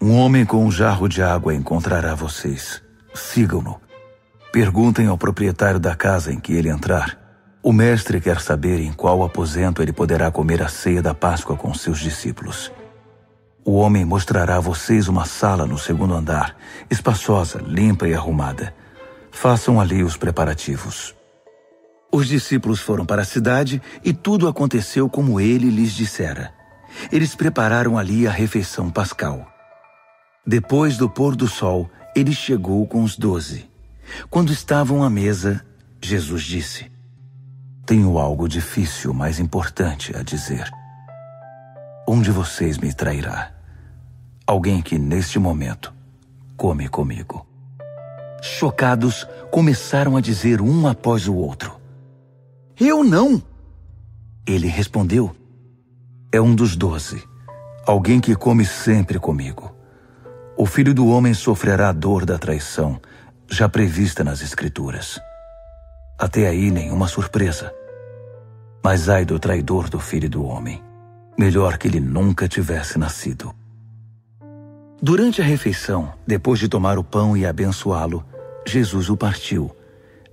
Um homem com um jarro de água encontrará vocês. Sigam-no. Perguntem ao proprietário da casa em que ele entrar. O mestre quer saber em qual aposento ele poderá comer a ceia da Páscoa com seus discípulos. O homem mostrará a vocês uma sala no 2º andar, espaçosa, limpa e arrumada. Façam ali os preparativos. Os discípulos foram para a cidade e tudo aconteceu como ele lhes dissera. Eles prepararam ali a refeição pascal. Depois do pôr do sol, ele chegou com os 12. Quando estavam à mesa, Jesus disse: tenho algo difícil, mas importante a dizer. Um de vocês me trairá. Alguém que, neste momento, come comigo. Chocados, começaram a dizer um após o outro: eu não! Ele respondeu: é um dos 12, alguém que come sempre comigo. O Filho do Homem sofrerá a dor da traição, já prevista nas Escrituras. Até aí nenhuma surpresa. Mas ai do traidor do Filho do Homem. Melhor que ele nunca tivesse nascido. Durante a refeição, depois de tomar o pão e abençoá-lo, Jesus o partiu,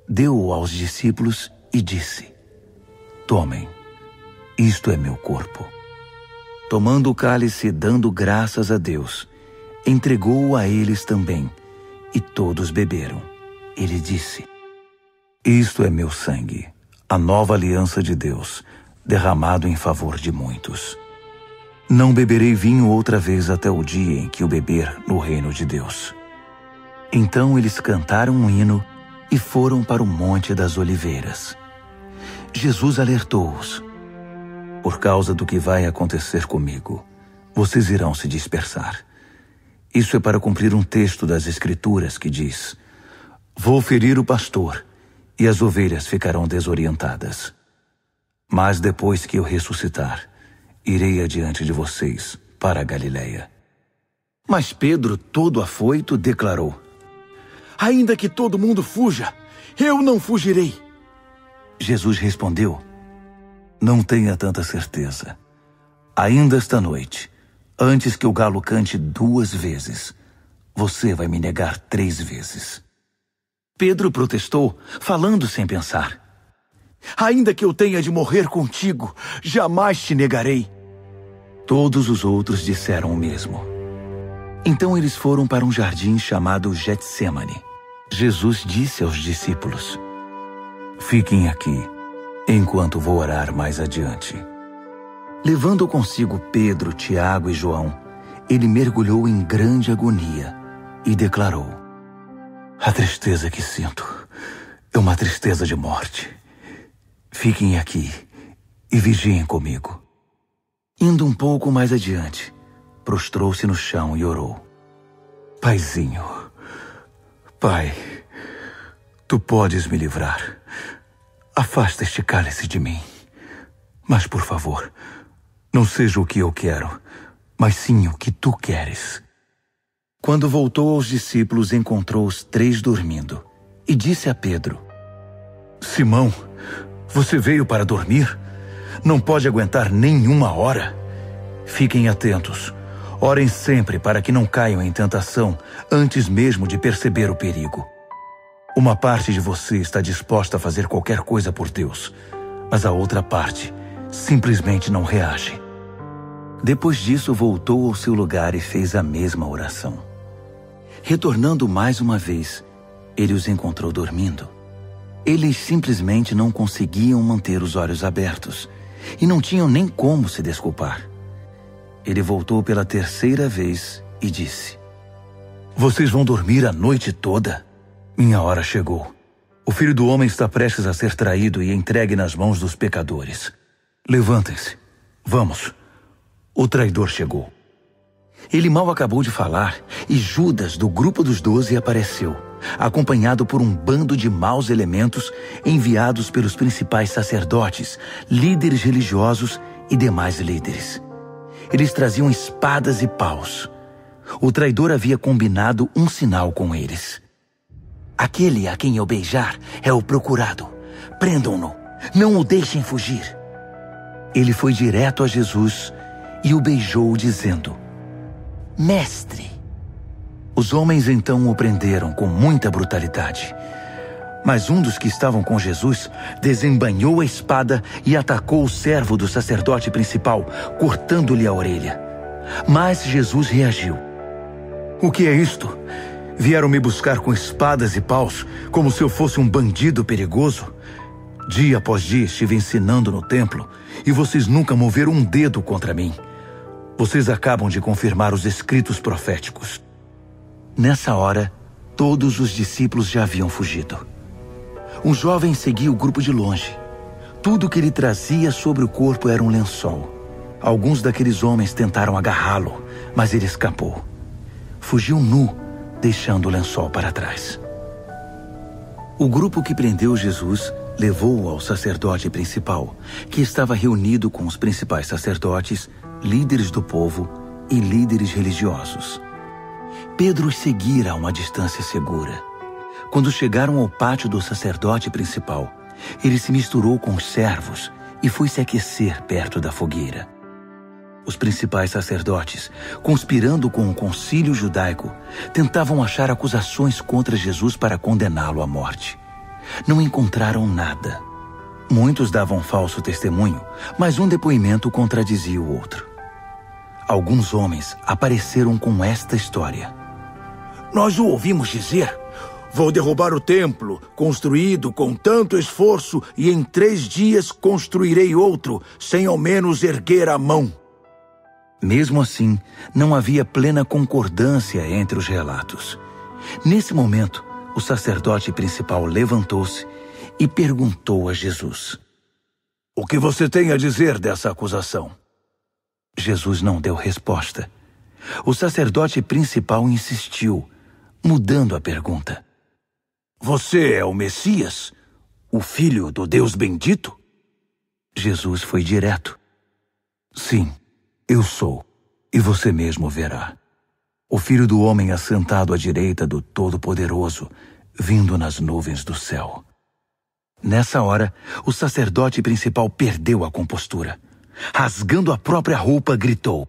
deu-o aos discípulos e disse: tomem, isto é meu corpo. Tomando o cálice e dando graças a Deus, entregou-o a eles também, e todos beberam. Ele disse: isto é meu sangue, a nova aliança de Deus, derramado em favor de muitos. Não beberei vinho outra vez até o dia em que o beber no reino de Deus. Então eles cantaram um hino e foram para o Monte das Oliveiras. Jesus alertou-os: por causa do que vai acontecer comigo, vocês irão se dispersar. Isso é para cumprir um texto das Escrituras que diz: vou ferir o pastor, e as ovelhas ficarão desorientadas. Mas depois que eu ressuscitar, irei adiante de vocês para a Galileia. Mas Pedro, todo afoito, declarou: ainda que todo mundo fuja, eu não fugirei. Jesus respondeu: não tenha tanta certeza. Ainda esta noite, antes que o galo cante 2 vezes, você vai me negar 3 vezes. Pedro protestou, falando sem pensar: ainda que eu tenha de morrer contigo, jamais te negarei. Todos os outros disseram o mesmo. Então eles foram para um jardim chamado Getsêmani. Jesus disse aos discípulos: fiquem aqui, enquanto vou orar mais adiante. Levando consigo Pedro, Tiago e João, ele mergulhou em grande agonia e declarou: a tristeza que sinto é uma tristeza de morte. Fiquem aqui e vigiem comigo. Indo um pouco mais adiante, prostrou-se no chão e orou: Paizinho, Pai, tu podes me livrar. Afasta este cálice de mim. Mas, por favor, não seja o que eu quero, mas sim o que tu queres. Quando voltou aos discípulos, encontrou os 3 dormindo e disse a Pedro: Simão, você veio para dormir? Não pode aguentar nem 1 hora? Fiquem atentos. Orem sempre para que não caiam em tentação antes mesmo de perceber o perigo. Uma parte de você está disposta a fazer qualquer coisa por Deus, mas a outra parte simplesmente não reage. Depois disso, voltou ao seu lugar e fez a mesma oração. Retornando mais uma vez, ele os encontrou dormindo. Eles simplesmente não conseguiam manter os olhos abertos e não tinham nem como se desculpar. Ele voltou pela 3ª vez e disse: Vocês vão dormir a noite toda? Minha hora chegou. O Filho do Homem está prestes a ser traído e entregue nas mãos dos pecadores. Levantem-se. Vamos. O traidor chegou. Ele mal acabou de falar e Judas, do grupo dos 12, apareceu, acompanhado por um bando de maus elementos enviados pelos principais sacerdotes, líderes religiosos e demais líderes. Eles traziam espadas e paus. O traidor havia combinado um sinal com eles. Aquele a quem eu beijar é o procurado. Prendam-no. Não o deixem fugir. Ele foi direto a Jesus e o beijou, dizendo: Mestre. Os homens então o prenderam com muita brutalidade. Mas um dos que estavam com Jesus desembainhou a espada e atacou o servo do sacerdote principal, cortando-lhe a orelha. Mas Jesus reagiu. O que é isto? Vieram me buscar com espadas e paus, como se eu fosse um bandido perigoso? Dia após dia estive ensinando no templo, e vocês nunca moveram um dedo contra mim. Vocês acabam de confirmar os escritos proféticos. Nessa hora, todos os discípulos já haviam fugido. Um jovem seguia o grupo de longe. Tudo que ele trazia sobre o corpo era um lençol. Alguns daqueles homens tentaram agarrá-lo, mas ele escapou. Fugiu nu, deixando o lençol para trás. O grupo que prendeu Jesus levou-o ao sacerdote principal, que estava reunido com os principais sacerdotes, líderes do povo e líderes religiosos. Pedro os seguira a uma distância segura. Quando chegaram ao pátio do sacerdote principal, ele se misturou com os servos e foi se aquecer perto da fogueira. Os principais sacerdotes, conspirando com o concílio judaico, tentavam achar acusações contra Jesus para condená-lo à morte. Não encontraram nada. Muitos davam falso testemunho, mas um depoimento contradizia o outro. Alguns homens apareceram com esta história. Nós o ouvimos dizer: vou derrubar o templo, construído com tanto esforço, e em 3 dias construirei outro, sem ao menos erguer a mão. Mesmo assim, não havia plena concordância entre os relatos. Nesse momento, o sacerdote principal levantou-se e perguntou a Jesus: O que você tem a dizer dessa acusação? Jesus não deu resposta. O sacerdote principal insistiu, mudando a pergunta. Você é o Messias, o Filho do Deus bendito? Jesus foi direto. Sim, eu sou, e você mesmo verá. O Filho do Homem assentado à direita do Todo-Poderoso, vindo nas nuvens do céu. Nessa hora, o sacerdote principal perdeu a compostura. Rasgando a própria roupa, gritou: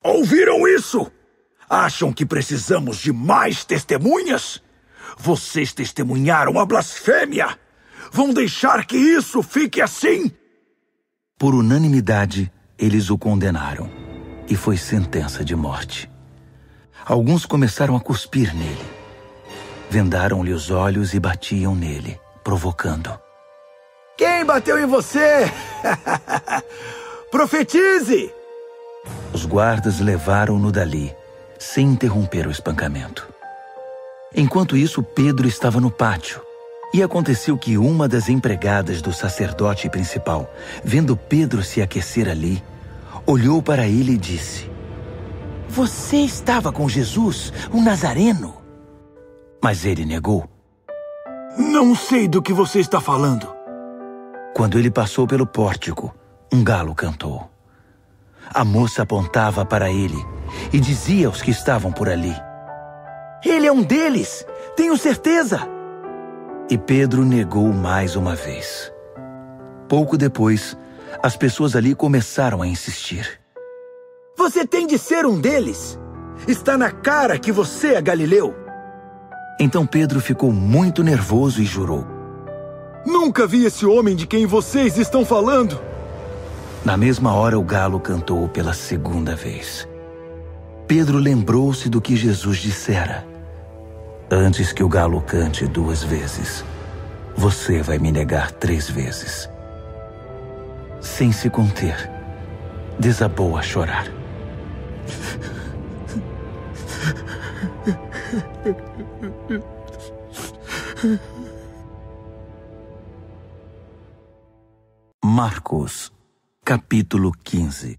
Ouviram isso? Acham que precisamos de mais testemunhas? Vocês testemunharam a blasfêmia. Vão deixar que isso fique assim? Por unanimidade, eles o condenaram, e foi sentença de morte. Alguns começaram a cuspir nele. Vendaram-lhe os olhos e batiam nele, provocando. Quem bateu em você? Profetize! Os guardas levaram-no dali, sem interromper o espancamento. Enquanto isso, Pedro estava no pátio. E aconteceu que uma das empregadas do sacerdote principal, vendo Pedro se aquecer ali, olhou para ele e disse: Você estava com Jesus, o Nazareno? Mas ele negou. Não sei do que você está falando. Quando ele passou pelo pórtico, um galo cantou. A moça apontava para ele e dizia aos que estavam por ali: Ele é um deles, tenho certeza. E Pedro negou mais uma vez. Pouco depois, as pessoas ali começaram a insistir. Você tem de ser um deles. Está na cara que você é Galileu. Então Pedro ficou muito nervoso e jurou: Nunca vi esse homem de quem vocês estão falando. Na mesma hora, o galo cantou pela segunda vez. Pedro lembrou-se do que Jesus dissera: Antes que o galo cante 2 vezes, você vai me negar 3 vezes. Sem se conter, desabou a chorar. Marcos, capítulo 15.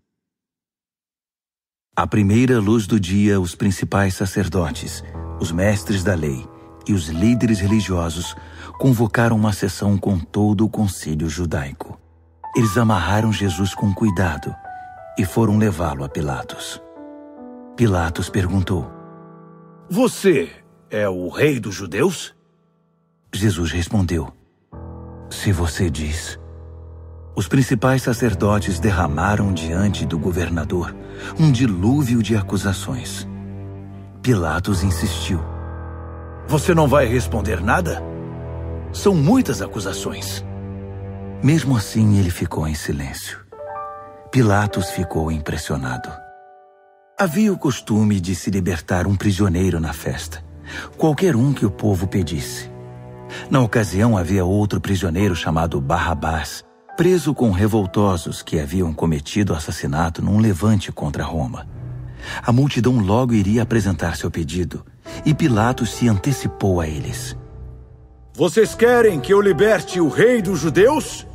À primeira luz do dia, os principais sacerdotes, os mestres da lei e os líderes religiosos convocaram uma sessão com todo o concílio judaico. Eles amarraram Jesus com cuidado e foram levá-lo a Pilatos. Pilatos perguntou: Você é o rei dos judeus? Jesus respondeu: Se você diz. Os principais sacerdotes derramaram diante do governador um dilúvio de acusações. Pilatos insistiu: Você não vai responder nada? São muitas acusações. Mesmo assim, ele ficou em silêncio. Pilatos ficou impressionado. Havia o costume de se libertar um prisioneiro na festa, qualquer um que o povo pedisse. Na ocasião, havia outro prisioneiro chamado Barrabás, preso com revoltosos que haviam cometido assassinato num levante contra Roma. A multidão logo iria apresentar seu pedido, e Pilatos se antecipou a eles. Vocês querem que eu liberte o rei dos judeus?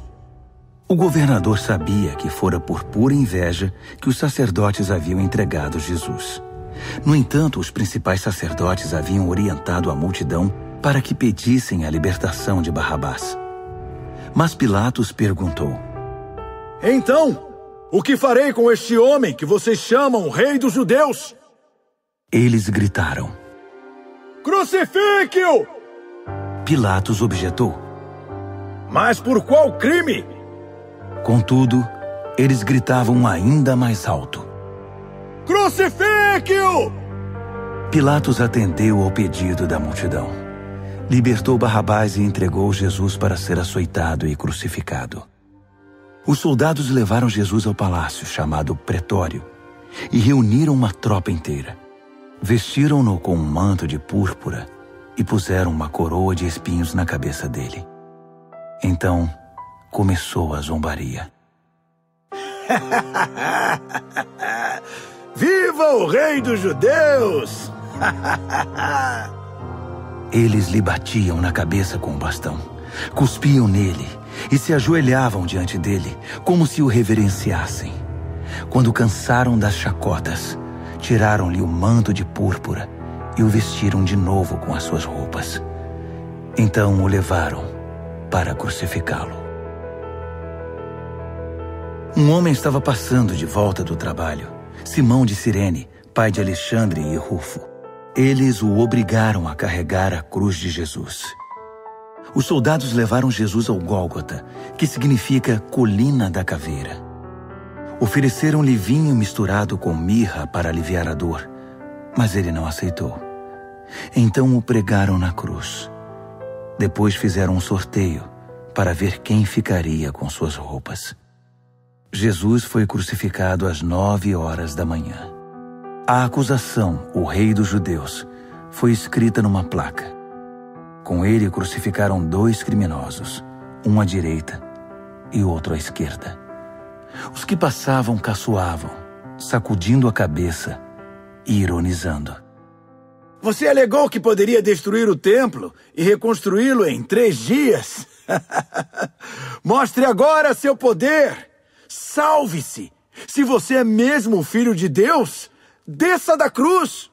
O governador sabia que fora por pura inveja que os sacerdotes haviam entregado Jesus. No entanto, os principais sacerdotes haviam orientado a multidão para que pedissem a libertação de Barrabás. Mas Pilatos perguntou: Então, o que farei com este homem que vocês chamam rei dos judeus? Eles gritaram: Crucifique-o! Pilatos objetou: Mas por qual crime? Contudo, eles gritavam ainda mais alto: Crucifique-o! Pilatos atendeu ao pedido da multidão. Libertou Barrabás e entregou Jesus para ser açoitado e crucificado. Os soldados levaram Jesus ao palácio, chamado Pretório, e reuniram uma tropa inteira. Vestiram-no com um manto de púrpura e puseram uma coroa de espinhos na cabeça dele. Então, começou a zombaria. Viva o rei dos judeus! Eles lhe batiam na cabeça com um bastão, cuspiam nele e se ajoelhavam diante dele, como se o reverenciassem. Quando cansaram das chacotas, tiraram-lhe o manto de púrpura e o vestiram de novo com as suas roupas. Então o levaram para crucificá-lo. Um homem estava passando de volta do trabalho, Simão de Cirene, pai de Alexandre e Rufo. Eles o obrigaram a carregar a cruz de Jesus. Os soldados levaram Jesus ao Gólgota, que significa Colina da Caveira. Ofereceram-lhe vinho misturado com mirra para aliviar a dor, mas ele não aceitou. Então o pregaram na cruz. Depois fizeram um sorteio para ver quem ficaria com suas roupas. Jesus foi crucificado às 9 horas da manhã. A acusação, o rei dos judeus, foi escrita numa placa. Com ele crucificaram 2 criminosos, um à direita e outro à esquerda. Os que passavam caçoavam, sacudindo a cabeça e ironizando. Você alegou que poderia destruir o templo e reconstruí-lo em 3 dias? Mostre agora seu poder! Salve-se! Se você é mesmo o Filho de Deus, desça da cruz!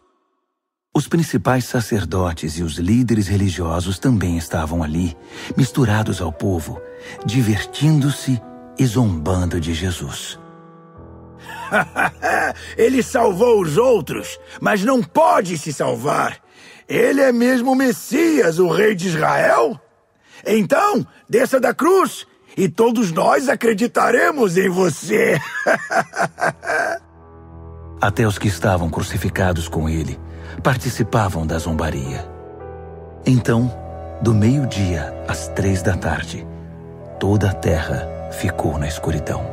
Os principais sacerdotes e os líderes religiosos também estavam ali, misturados ao povo, divertindo-se e zombando de Jesus. Ele salvou os outros, mas não pode se salvar. Ele é mesmo o Messias, o rei de Israel? Então, desça da cruz e todos nós acreditaremos em você. Até os que estavam crucificados com ele participavam da zombaria. Então, do meio-dia às 3 da tarde, toda a terra ficou na escuridão.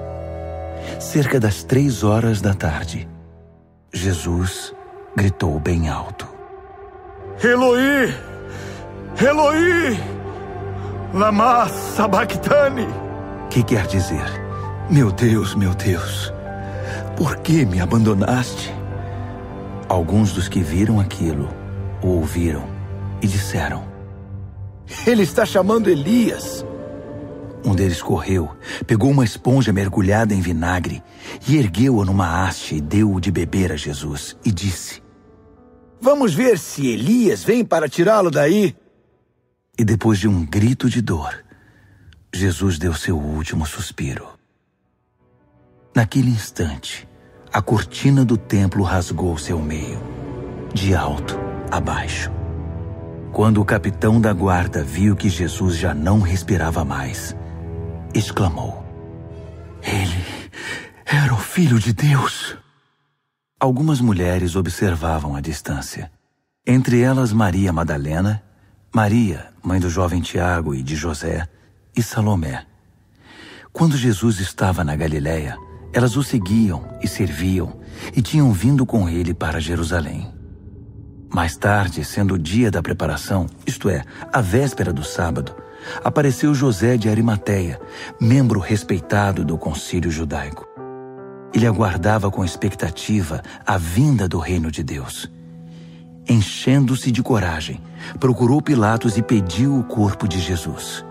Cerca das 3 horas da tarde, Jesus gritou bem alto: Eloi, Eloi, lama sabachthani. Que quer dizer: meu Deus, por que me abandonaste? Alguns dos que viram aquilo o ouviram e disseram: Ele está chamando Elias. Um deles correu, pegou uma esponja mergulhada em vinagre e ergueu-a numa haste e deu-o de beber a Jesus e disse: Vamos ver se Elias vem para tirá-lo daí. E depois de um grito de dor, Jesus deu seu último suspiro. Naquele instante, a cortina do templo rasgou-se ao meio, de alto a baixo. Quando o capitão da guarda viu que Jesus já não respirava mais, exclamou: Ele era o Filho de Deus. Algumas mulheres observavam à distância. Entre elas Maria Madalena, Maria, mãe do jovem Tiago e de José, e Salomé. Quando Jesus estava na Galileia, elas o seguiam e serviam e tinham vindo com ele para Jerusalém. Mais tarde, sendo o dia da preparação, isto é, a véspera do sábado, apareceu José de Arimateia, membro respeitado do concílio judaico. Ele aguardava com expectativa a vinda do reino de Deus. Enchendo-se de coragem, procurou Pilatos e pediu o corpo de Jesus.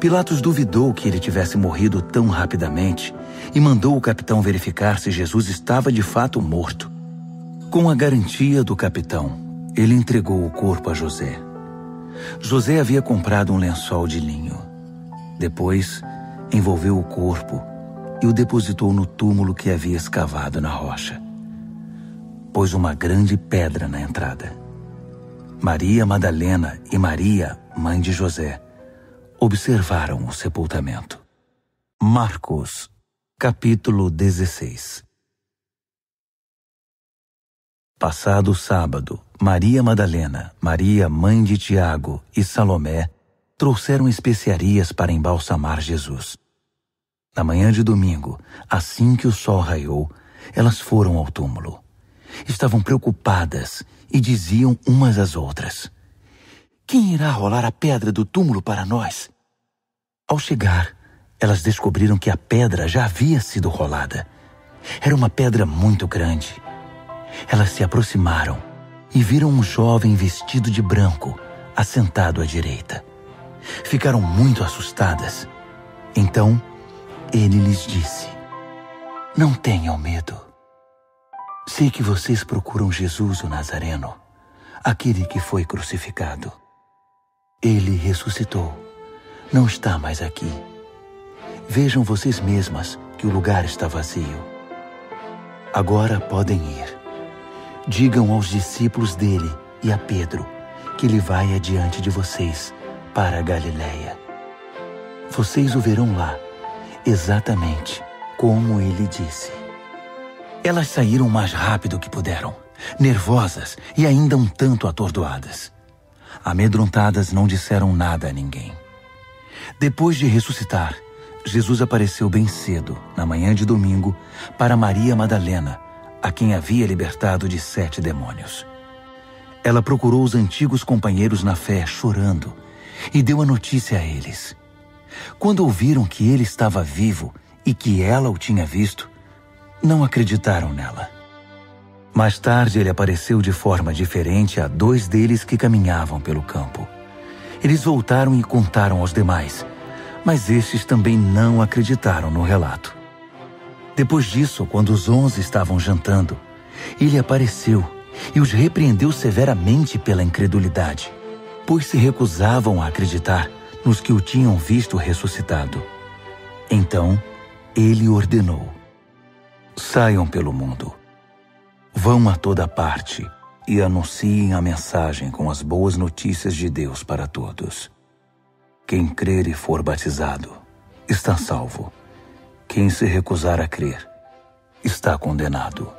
Pilatos duvidou que ele tivesse morrido tão rapidamente e mandou o capitão verificar se Jesus estava de fato morto. Com a garantia do capitão, ele entregou o corpo a José. José havia comprado um lençol de linho. Depois, envolveu o corpo e o depositou no túmulo que havia escavado na rocha. Pôs uma grande pedra na entrada. Maria Madalena e Maria, mãe de José, observaram o sepultamento. Marcos, capítulo 16. Passado o sábado, Maria Madalena, Maria, mãe de Tiago e Salomé trouxeram especiarias para embalsamar Jesus. Na manhã de domingo, assim que o sol raiou, elas foram ao túmulo. Estavam preocupadas e diziam umas às outras: "Quem irá rolar a pedra do túmulo para nós?" Ao chegar, elas descobriram que a pedra já havia sido rolada. Era uma pedra muito grande. Elas se aproximaram e viram um jovem vestido de branco, assentado à direita. Ficaram muito assustadas. Então, ele lhes disse: "Não tenham medo. Sei que vocês procuram Jesus o Nazareno, aquele que foi crucificado. Ele ressuscitou. Não está mais aqui. Vejam vocês mesmas que o lugar está vazio. Agora podem ir. Digam aos discípulos dele e a Pedro que ele vai adiante de vocês para a Galileia. Vocês o verão lá, exatamente como ele disse." Elas saíram o mais rápido que puderam, nervosas e ainda um tanto atordoadas. Amedrontadas, não disseram nada a ninguém. Depois de ressuscitar, Jesus apareceu bem cedo, na manhã de domingo, para Maria Madalena, a quem havia libertado de 7 demônios. Ela procurou os antigos companheiros na fé, chorando, e deu a notícia a eles. Quando ouviram que ele estava vivo e que ela o tinha visto, não acreditaram nela. Mais tarde, ele apareceu de forma diferente a 2 deles que caminhavam pelo campo. Eles voltaram e contaram aos demais, mas estes também não acreditaram no relato. Depois disso, quando os 11 estavam jantando, ele apareceu e os repreendeu severamente pela incredulidade, pois se recusavam a acreditar nos que o tinham visto ressuscitado. Então, ele ordenou: "Saiam pelo mundo. Vão a toda parte e anunciem a mensagem com as boas notícias de Deus para todos. Quem crer e for batizado está salvo. Quem se recusar a crer está condenado.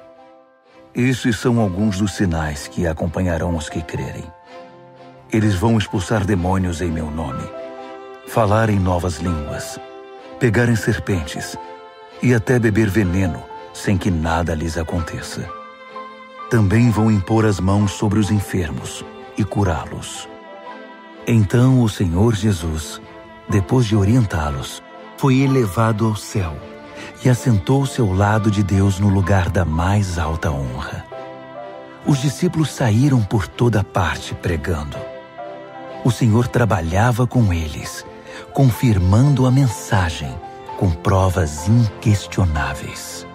Estes são alguns dos sinais que acompanharão os que crerem. Eles vão expulsar demônios em meu nome, falar em novas línguas, pegar em serpentes e até beber veneno sem que nada lhes aconteça. Também vão impor as mãos sobre os enfermos e curá-los." Então o Senhor Jesus, depois de orientá-los, foi elevado ao céu e assentou-se ao lado de Deus no lugar da mais alta honra. Os discípulos saíram por toda parte pregando. O Senhor trabalhava com eles, confirmando a mensagem com provas inquestionáveis.